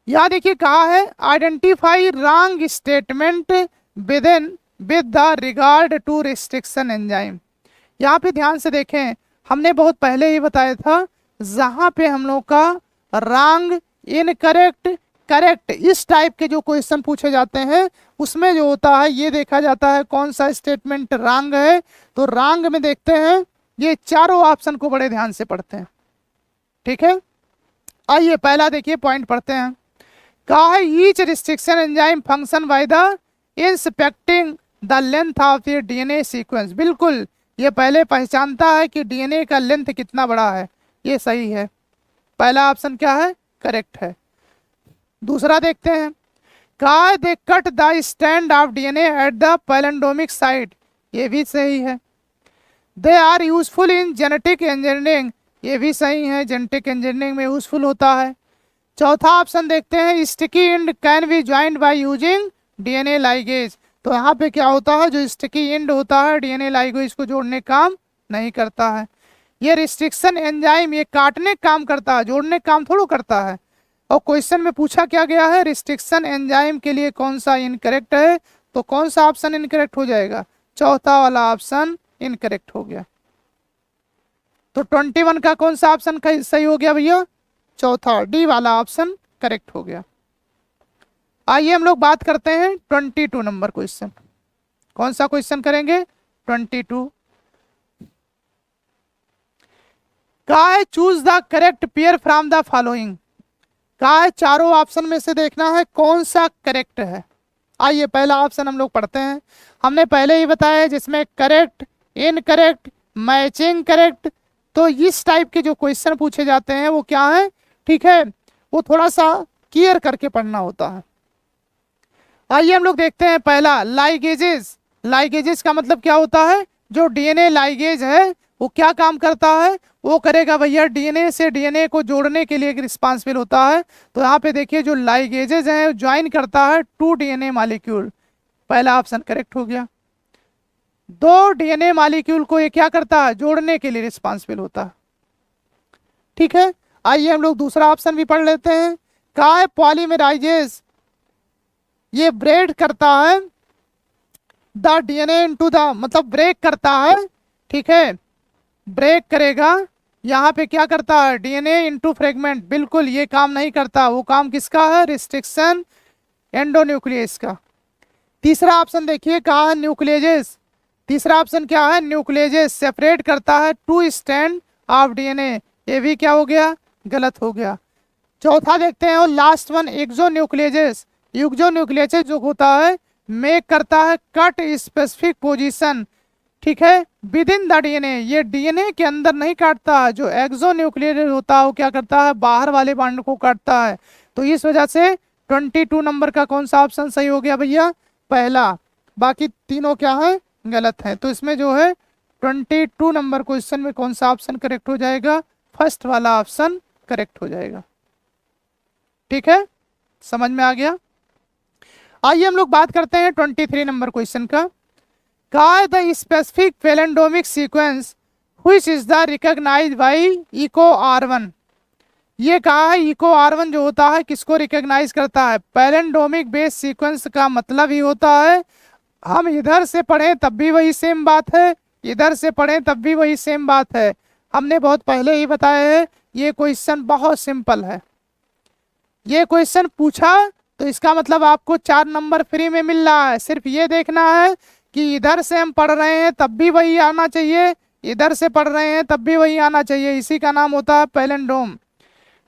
यहां देखिए कहा है identify wrong statement with the regard to restriction enzyme. यहाँ पे ध्यान से देखें, हमने बहुत पहले ही बताया था, जहां पे हम लोग का रॉन्ग, इनकरेक्ट, करेक्ट, इस टाइप के जो क्वेश्चन पूछे जाते हैं उसमें जो होता है ये देखा जाता है कौन सा स्टेटमेंट रॉन्ग है। तो रॉन्ग में देखते हैं, ये चारों ऑप्शन को बड़े ध्यान से पढ़ते हैं, ठीक है। आइए पहला देखिए पॉइंट पढ़ते हैं। कहा है each restriction enzyme function by the inspecting the length of ये डीएनए सीक्वेंस। बिल्कुल, ये पहले पहचानता है कि डीएनए का लेंथ कितना बड़ा है, ये सही है, पहला ऑप्शन क्या है, करेक्ट है। दूसरा देखते हैं, कहा है they cut the stand of DNA at the palindromic site, ये भी सही है। They are useful in genetic engineering, ये भी सही है, जेनेटिक इंजीनियरिंग में यूजफुल होता है। चौथा ऑप्शन देखते हैं, sticky and can be joined by using DNA ligase. तो यहाँ पे क्या होता है, जो स्टिकी एंड होता है डीएनए लाइगेज को जोड़ने काम नहीं करता है। ये रिस्ट्रिक्शन एंजाइम ये काटने काम करता है, जोड़ने काम थोड़ा करता है। और क्वेश्चन में पूछा क्या गया है, रिस्ट्रिक्शन एंजाइम के लिए कौन सा इनकरेक्ट है, तो कौन सा ऑप्शन इनकरेक्ट हो जाएगा, चौथा वाला ऑप्शन इनकरेक्ट हो गया। तो 21 का कौन सा ऑप्शन सही हो गया भैया, चौथा डी वाला ऑप्शन करेक्ट हो गया। आइए हम लोग बात करते हैं 22 नंबर क्वेश्चन। कौन सा क्वेश्चन करेंगे, 22। कहा है choose the correct pair from the following. कहा है चारों ऑप्शन में से देखना है कौन सा करेक्ट है। आइए पहला ऑप्शन हम लोग पढ़ते हैं। हमने पहले ही बताया है जिसमें करेक्ट, इनकरेक्ट, मैचिंग करेक्ट, तो इस टाइप के जो क्वेश्चन पूछे जाते हैं वो क्या है, ठीक है, वो थोड़ा सा क्लियर करके पढ़ना होता है। आइए हम लोग देखते हैं पहला लाइगेजेस। लाइगेजेस का मतलब क्या होता है, जो डीएनए लाइगेज है वो क्या काम करता है, वो करेगा भैया डीएनए से डीएनए को जोड़ने के लिए एक रिस्पांसिबल होता है। तो यहाँ पे देखिए जो लाइगेजेस हैं ज्वाइन करता है 2 डीएनए मॉलिक्यूल, पहला ऑप्शन करेक्ट हो गया। 2 डीएनए मॉलिक्यूल को ये क्या करता है, जोड़ने के लिए रिस्पांसिबल होता है, ठीक है। आइए हम लोग दूसरा ऑप्शन भी पढ़ लेते हैं। कहा है पॉलीमराइजेस, ये ब्रेक करता है द डीएनए इनटू द, मतलब ब्रेक करता है, ठीक है, ब्रेक करेगा, यहाँ पे क्या करता है, डीएनए इनटू फ्रेगमेंट। बिल्कुल ये काम नहीं करता, वो काम किसका है, रिस्ट्रिक्शन एंडोन्यूक्लियस का। तीसरा ऑप्शन देखिए, कहा है न्यूक्लियजेस। तीसरा ऑप्शन क्या है, न्यूक्लियजेस सेपरेट करता है 2 स्ट्रैंड ऑफ डीएनए, ये भी क्या हो गया, गलत हो गया। चौथा देखते हैं और लास्ट वन, एक्सोन्यूक्लियजेस। एक्सोन्यूक्लियजेस जो होता है मेक करता है कट स्पेसिफिक पोजीशन, ठीक है, विद इन द डीएनए, ये डीएनए के अंदर नहीं काटता है। जो एक्सोन्यूक्लियजेस होता है वो क्या करता है, बाहर वाले बांड को काटता है। तो इस वजह से 22 नंबर का कौन सा ऑप्शन सही हो गया भैया, पहला, बाकी तीनों क्या है, गलत है। तो इसमें जो है 22 नंबर क्वेश्चन में कौन सा ऑप्शन करेक्ट हो जाएगा, फर्स्ट वाला ऑप्शन करेक्ट हो जाएगा, ठीक है, समझ में आ गया। आइए हम लोग बात करते हैं 23 नंबर क्वेश्चन का। कहा है the specific palindromic sequence which is the recognized by Eco R1। ये कहा है इको R1 जो होता है किसको रिकॉग्नाइज करता है, पैलेंडोमिक बेस सीक्वेंस का मतलब ही होता है हम इधर से पढ़ें तब भी वही सेम बात है, इधर से पढ़ें तब भी वही सेम बात है। हमने बहुत पहले ही बताया है, ये क्वेश्चन बहुत सिंपल है। ये क्वेश्चन पूछा तो इसका मतलब आपको 4 नंबर फ्री में मिल रहा है। सिर्फ ये देखना है कि इधर से हम पढ़ रहे हैं तब भी वही आना चाहिए, इधर से पढ़ रहे हैं तब भी वही आना चाहिए। इसी का नाम होता है पैलिंड्रोम।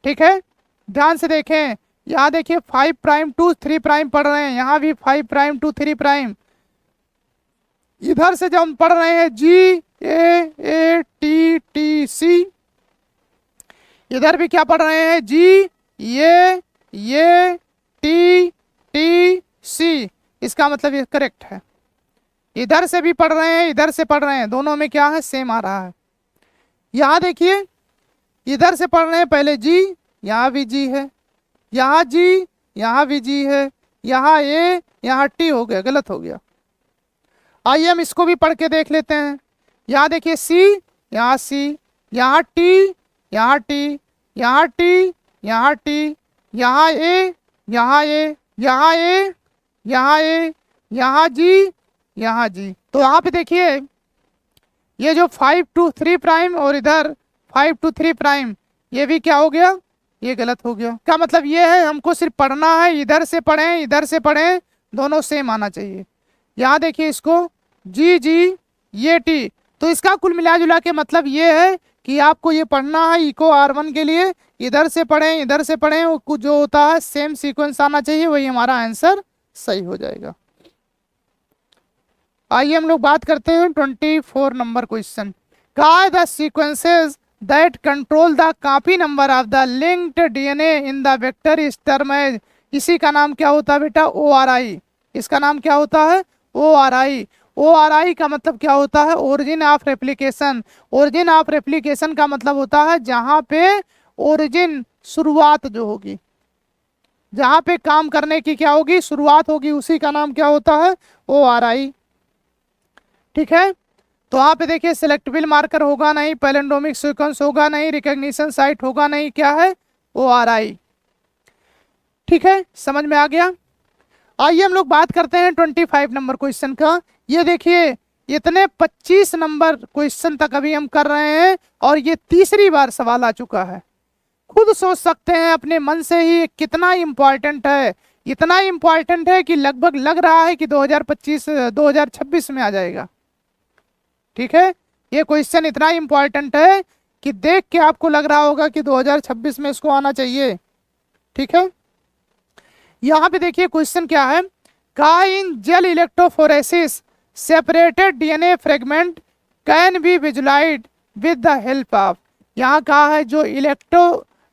ठीक है, ध्यान से देखें। यहाँ देखिए 5 प्राइम टू 3 प्राइम पढ़ रहे हैं, यहाँ भी 5 प्राइम टू 3 प्राइम। इधर से जब हम पढ़ रहे हैं GAATTC, इधर भी क्या पढ़ रहे हैं GAATTC। इसका मतलब ये करेक्ट है। इधर से भी पढ़ रहे हैं, इधर से पढ़ रहे हैं, दोनों में क्या है, सेम आ रहा है। यहाँ देखिए इधर से पढ़ रहे हैं पहले G, यहाँ भी G है, यहाँ G, यहाँ भी G है, यहाँ A, यहाँ T हो गया, गलत हो गया। आइए हम इसको भी पढ़ के देख लेते हैं। यहाँ देखिए C, यहाँ C, यहाँ T, यहाँ T, यहाँ T, यहाँ T, यहाँ A, यहाँ A, यहाँ A, यहाँ A, यहाँ G, यहाँ G। तो यहाँ पे देखिए ये जो 5 to 3 प्राइम और इधर 5 to 3 प्राइम, ये भी क्या हो गया, ये गलत हो गया। क्या मतलब ये है, हमको सिर्फ पढ़ना है, इधर से पढ़ें इधर से पढ़ें, दोनों सेम आना चाहिए। यहाँ देखिए इसको G G, ये T। तो इसका कुल मिला जुला के मतलब ये है कि आपको ये पढ़ना है इको R1 के लिए, इधर से पढ़ें इधर से पढ़ें, वो कुछ जो होता है सेम सीक्वेंस आना चाहिए, वही हमारा आंसर सही हो जाएगा। आइए हम लोग बात करते हैं 24 नंबर क्वेश्चन का। The sequences that control the copy number of the linked DNA in the vector is term as. इसी का नाम क्या होता है बेटा, ORI। इसका नाम क्या होता है, ORI। ORI का मतलब क्या होता है, origin of replication. Origin of replication का मतलब होता है जहां पे ओरिजिन शुरुआत जो होगी, जहां पे काम करने की क्या होगी, शुरुआत होगी, उसी का नाम क्या होता है, ORI। ठीक है, तो यहाँ पे देखिए सिलेक्टेबल मार्कर होगा नहीं, पैलिंड्रोमिक सीक्वेंस होगा नहीं, रिकॉग्निशन साइट होगा नहीं, क्या है, ORI। ठीक है, समझ में आ गया। आइए हम लोग बात करते हैं 25 नंबर क्वेश्चन का। ये देखिए इतने 25 नंबर क्वेश्चन तक अभी हम कर रहे हैं और ये तीसरी बार सवाल आ चुका है। खुद सोच सकते हैं अपने मन से ही कितना इम्पोर्टेंट है। इतना इम्पोर्टेंट है कि लगभग लग रहा है कि 2026 में आ जाएगा। ठीक है, ये क्वेश्चन इतना इम्पोर्टेंट है कि देख के आपको लग रहा होगा कि 2026 में इसको आना चाहिए। ठीक है, यहाँ पे देखिए क्वेश्चन क्या है, का in gel electrophoresis separated DNA fragment can be visualised with the help of. यहाँ कहा है जो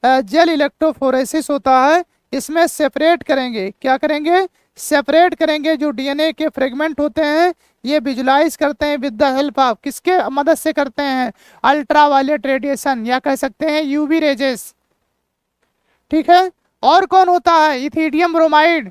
जेल इलेक्ट्रोफोरेसिस होता है, इसमें सेपरेट करेंगे, क्या करेंगे, सेपरेट करेंगे जो डीएनए के फ्रेगमेंट होते हैं, ये विजुलाइज करते हैं विद द हेल्प ऑफ, किसके मदद से करते हैं, अल्ट्रावायलेट रेडिएशन, या कह सकते हैं यूवी रेजेस। ठीक है, और कौन होता है, इथिडियम ब्रोमाइड।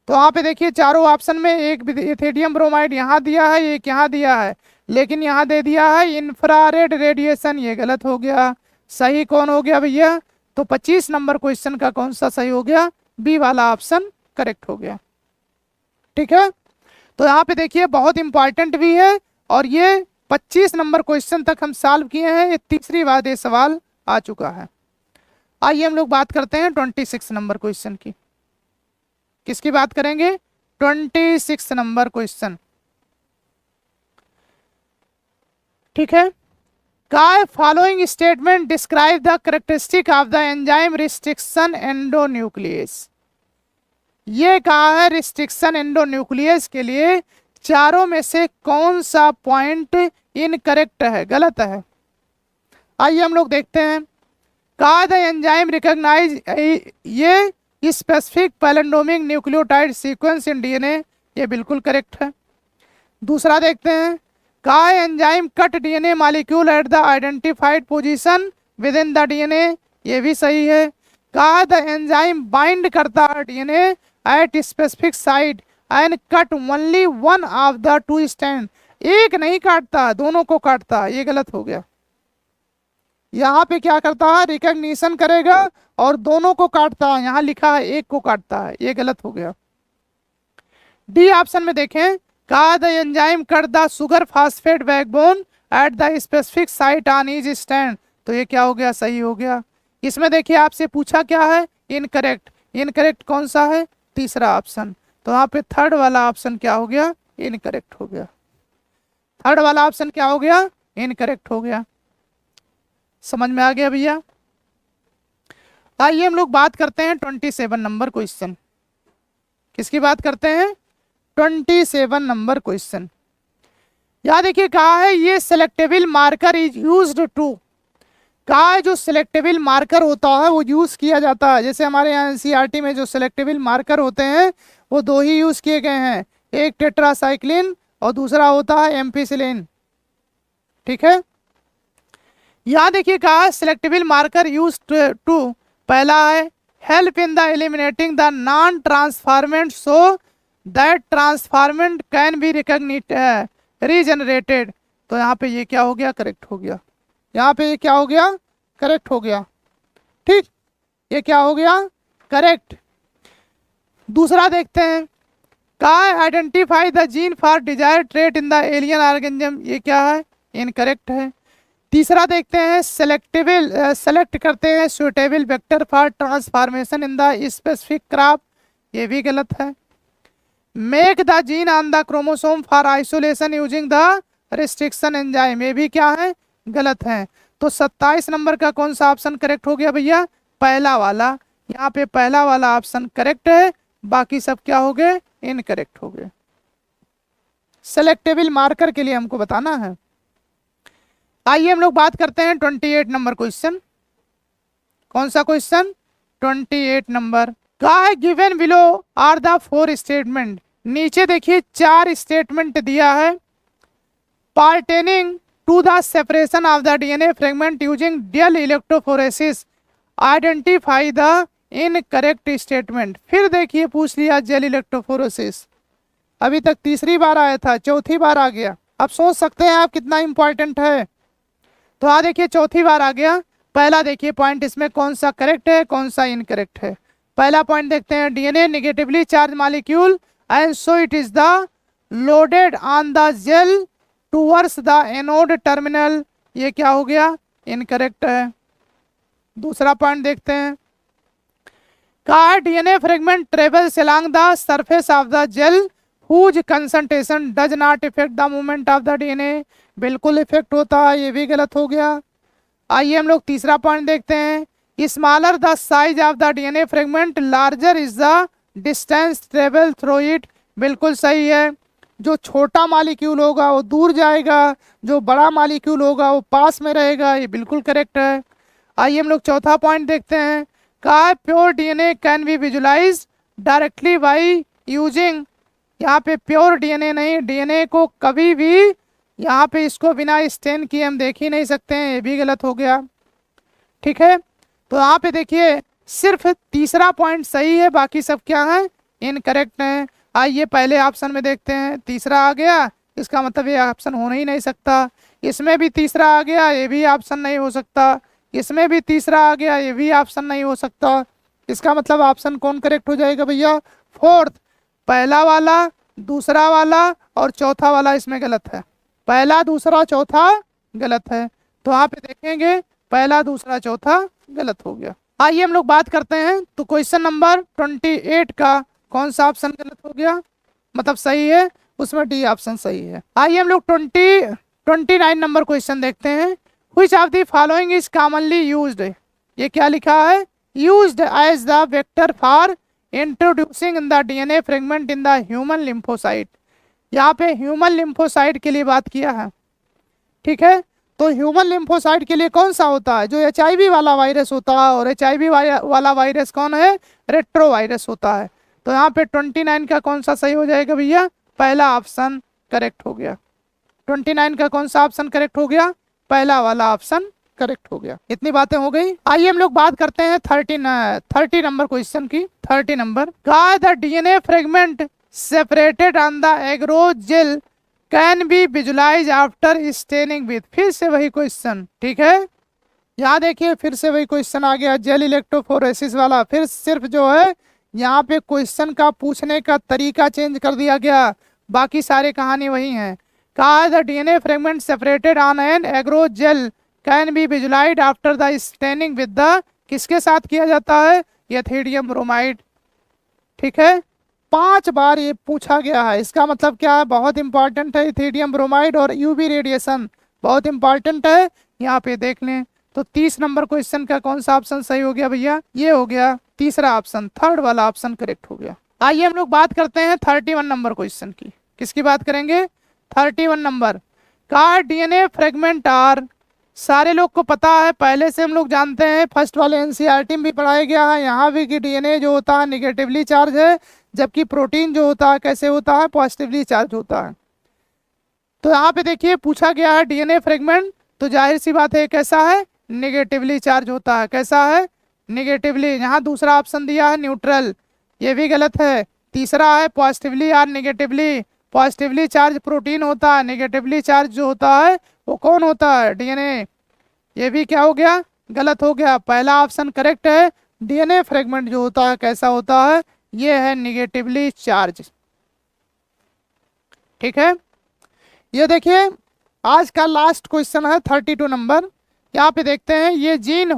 तो वहाँ पे देखिए चारों ऑप्शन में एक इथिडियम ब्रोमाइड यहाँ दिया है, एक यहाँ दिया है, लेकिन यहाँ दे दिया है इंफ्रारेड रेडिएशन, ये गलत हो गया। सही कौन हो गया भैया, तो 25 नंबर क्वेश्चन का कौन सा सही हो गया, बी वाला ऑप्शन करेक्ट हो गया। ठीक है, तो यहाँ पे देखिए बहुत इंपॉर्टेंट भी है और ये 25 नंबर क्वेश्चन तक हम सॉल्व किए हैं, ये तीसरी बार ये सवाल आ चुका है। आइए हम लोग बात करते हैं 26 नंबर क्वेश्चन की। किसकी बात करेंगे, 26 नंबर क्वेश्चन। ठीक है, का following statement describe the characteristic of the enzyme restriction endonuclease. ये कहा है रिस्ट्रिक्शन एंडोन्यूक्लियस के लिए चारों में से कौन सा पॉइंट इनकरेक्ट है, गलत है। आइए हम लोग देखते हैं, कहा द एंजाइम रिकॉग्नाइज ये specific palindromic nucleotide sequence in DNA, ये बिल्कुल करेक्ट है। दूसरा देखते हैं, कहा enzyme cut DNA molecule at the identified position within the DNA, ये भी सही है। कहा द एंजाइम बाइंड करता है DNA at specific site and cut only one of the two strand, एक नहीं काटता दोनों को काटता है, ये गलत हो गया। यहाँ पे क्या करता है, रिकॉग्निशन करेगा और दोनों को काटता है, यहाँ लिखा है एक को काटता है, ये गलत हो गया। डी ऑप्शन में देखें, कहा the enzyme cut the sugar phosphate backbone at the specific site on each stand. तो ये क्या हो गया, सही हो गया। इसमें देखिए आपसे पूछा क्या है, इनकरेक्ट। इनकरेक्ट कौन सा है, तीसरा ऑप्शन। तो यहाँ पे थर्ड वाला ऑप्शन क्या हो गया, इनकरेक्ट हो गया। थर्ड वाला ऑप्शन क्या हो गया, इनकरेक्ट हो गया। समझ में आ गया भैया। आइए हम लोग बात करते हैं 27 नंबर क्वेश्चन। किसकी बात करते हैं, 27 नंबर क्वेश्चन। यहां देखिए कहा है ये selectable marker is used to, कहा है जो सिलेक्टेबल मार्कर होता है वो यूज किया जाता है। जैसे हमारे यहाँ एनसीईआरटी में जो सिलेक्टेबल मार्कर होते हैं वो दो ही यूज किए गए हैं, एक टेट्रासाइक्लिन और दूसरा होता है एम्पिसिलिन। ठीक है, यहां देखिए कहा है सिलेक्टेबल मार्कर यूज टू, पहला है help in the eliminating the non transformant so that transformant can be regenerated. तो यहाँ पे ये क्या हो गया, करेक्ट हो गया। यहाँ पे ये क्या हो गया, करेक्ट हो गया। ठीक, ये क्या हो गया, करेक्ट। दूसरा देखते हैं, कहा है identify the gene for desired trait in the alien organism, ये क्या है, इनकरेक्ट है। तीसरा देखते हैं सेलेक्ट करते हैं suitable vector for transformation in the specific crop, ये भी गलत है। Make the gene on the chromosome for isolation using the restriction enzyme, ये भी क्या है, गलत है। तो 27 नंबर का कौन सा ऑप्शन करेक्ट हो गया भैया, पहला वाला। यहाँ पे पहला वाला ऑप्शन करेक्ट है, बाकी सब क्या हो गए, इनकरेक्ट हो गए। सेलेक्टेबल मार्कर के लिए हमको बताना है। आइए हम लोग बात करते हैं 28 नंबर क्वेश्चन। कौन सा क्वेश्चन, 28 नंबर। कहा है given below are the 4 statement, नीचे देखिए 4 स्टेटमेंट दिया है pertaining to the separation of the DNA fragment using dual electrophoresis, identify the incorrect statement. फिर देखिए पूछ लिया जेल इलेक्ट्रोफोरेसिस, अभी तक तीसरी बार आया था, चौथी बार आ गया। अब सोच सकते हैं आप कितना इंपॉर्टेंट है। तो आ देखिए चौथी बार आ गया। पहला देखिए पॉइंट इसमें कौन सा करेक्ट है, कौन सा इनकरेक्ट है। पहला पॉइंट देखते हैं, DNA negatively charge molecule and so it is the loaded on the gel towards the anode terminal, ये क्या हो गया, इनकरेक्ट है। दूसरा पॉइंट देखते हैं, कहा DNA fragment travels along the surface of the gel whose concentration does not effect the movement of the DNA, बिल्कुल इफेक्ट होता है, ये भी गलत हो गया। आइए हम लोग तीसरा पॉइंट देखते हैं, smaller the size of the DNA fragment larger is the distance travel through it, बिल्कुल सही है। जो छोटा मॉलिक्यूल होगा वो दूर जाएगा, जो बड़ा मॉलिक्यूल होगा वो पास में रहेगा, ये बिल्कुल करेक्ट है। आइए हम लोग चौथा पॉइंट देखते हैं, कहा pure DNA can be visualise directly by using, यहाँ पे प्योर डीएनए नहीं, डीएनए को कभी भी यहाँ पे इसको बिना स्टेन किए हम देख ही नहीं सकते हैं, ये भी गलत हो गया। ठीक है, तो यहाँ पे देखिए सिर्फ तीसरा पॉइंट सही है, बाकी सब क्या है, इनकरेक्ट है। आइए पहले ऑप्शन में देखते हैं, तीसरा आ गया, इसका मतलब ये ऑप्शन हो ही नहीं सकता। इसमें भी तीसरा आ गया, ये भी ऑप्शन नहीं हो सकता। इसमें भी तीसरा आ गया, ये भी ऑप्शन नहीं हो सकता। इसका मतलब ऑप्शन कौन करेक्ट हो जाएगा भैया, फोर्थ। पहला वाला, दूसरा वाला और चौथा वाला इसमें गलत है। पहला, दूसरा, चौथा गलत है। तो यहाँ पे देखेंगे पहला, दूसरा, चौथा गलत हो गया। आइए हम लोग बात करते हैं, तो क्वेश्चन नंबर 28 का कौन सा ऑप्शन गलत हो गया, मतलब सही है, उसमें डी ऑप्शन सही है। आइए हम लोग 29 नंबर क्वेश्चन देखते हैं, which of the following is commonly used, ये क्या लिखा है, used as the vector for introducing in the DNA fragment in the human lymphocyte, यहाँ पे ह्यूमन लिम्फोसाइट के लिए बात किया है। ठीक है, तो ह्यूमन लिम्फोसाइट के लिए कौन सा होता है, जो एचआईवी वाला वायरस होता है, और एचआईवी वाला वायरस कौन है, रेट्रो वायरस होता है। तो यहाँ पे 29 का कौन सा सही हो जाएगा भैया, पहला ऑप्शन करेक्ट हो गया। 29 का कौन सा ऑप्शन करेक्ट हो गया, पहला वाला ऑप्शन करेक्ट हो गया। इतनी बातें हो गई। आइए हम लोग बात करते हैं 30 नंबर क्वेश्चन की। 30 नंबर, कहा the DNA fragment separated on the agarose gel can be visualise after staining with, फिर से वही क्वेश्चन। ठीक है, यहाँ देखिए फिर से वही क्वेश्चन आ गया, जेल इलेक्ट्रोफोरेसिस वाला। फिर सिर्फ जो है यहाँ पे क्वेश्चन का पूछने का तरीका चेंज कर दिया गया। बाकी सारे कहानी वही हैं। कहा है the DNA fragment separated on an agro gel can be visualised after the staining with the, किसके साथ किया जाता है, एथिडियम ब्रोमाइड। ठीक है, 5 बार ये पूछा गया है, इसका मतलब क्या है, बहुत इंपॉर्टेंट है। एथिडियम ब्रोमाइड और यूवी रेडिएशन बहुत इंपॉर्टेंट है, यहाँ पे देख लें। तो 30 नंबर क्वेश्चन का कौन सा ऑप्शन सही हो गया भैया, ये हो गया तीसरा ऑप्शन, थर्ड वाला ऑप्शन करेक्ट हो गया। आइए हम लोग बात करते हैं 31 नंबर क्वेश्चन की। किसकी बात करेंगे, 31 नंबर का डीएनए फ्रेगमेंट आर, सारे लोग को पता है, पहले से हम लोग जानते हैं, फर्स्ट वाले एनसीईआरटी में भी पढ़ाया गया है, यहाँ भी कि डीएनए जो होता है निगेटिवली चार्ज है, जबकि प्रोटीन जो होता है कैसे होता है, पॉजिटिवली चार्ज होता है। तो यहाँ पे देखिए पूछा गया है डीएनए फ्रेगमेंट, तो जाहिर सी बात है कैसा है, निगेटिवली चार्ज होता है। कैसा है, निगेटिवली। यहाँ दूसरा ऑप्शन दिया है न्यूट्रल, ये भी गलत है। तीसरा है पॉजिटिवली और निगेटिवली, पॉजिटिवली चार्ज प्रोटीन होता है, निगेटिवली चार्ज जो होता है वो कौन होता है, डीएनए। ये भी क्या हो गया, गलत हो गया। पहला ऑप्शन करेक्ट है, डीएनए फ्रेगमेंट जो होता है कैसा होता है, ये है निगेटिवली चार्ज। ठीक है, ये देखिए आज का लास्ट क्वेश्चन है 32 नंबर। यहाँ पे देखते हैं, ये gene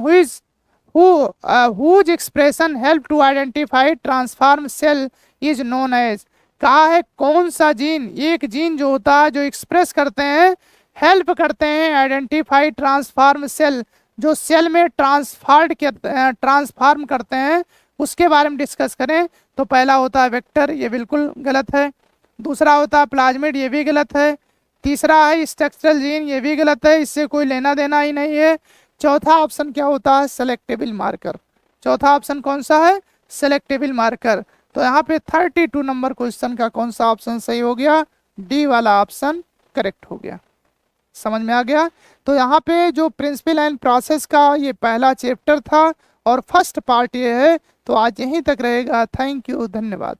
whose expression help to identify transform cell is known as, कहा है कौन सा जीन, एक जीन जो होता है जो एक्सप्रेस करते हैं, हेल्प करते हैं आइडेंटिफाई ट्रांसफॉर्म सेल, जो सेल में ट्रांसफॉर्म करते हैं, उसके बारे में डिस्कस करें। तो पहला होता है वेक्टर, ये बिल्कुल गलत है। दूसरा होता है प्लाज्मिड, ये भी गलत है। तीसरा है स्ट्रक्चरल जीन, ये भी गलत है, इससे कोई लेना देना ही नहीं है। चौथा ऑप्शन क्या होता है, सेलेक्टेबल मार्कर। चौथा ऑप्शन कौन सा है, सेलेक्टेबल मार्कर। तो यहाँ पे 32 नंबर क्वेश्चन का कौन सा ऑप्शन सही हो गया, डी वाला ऑप्शन करेक्ट हो गया। समझ में आ गया। तो यहाँ पे जो प्रिंसिपल एंड प्रोसेस का ये पहला चैप्टर था और फर्स्ट पार्ट ये है। तो आज यहीं तक रहेगा। थैंक यू, धन्यवाद।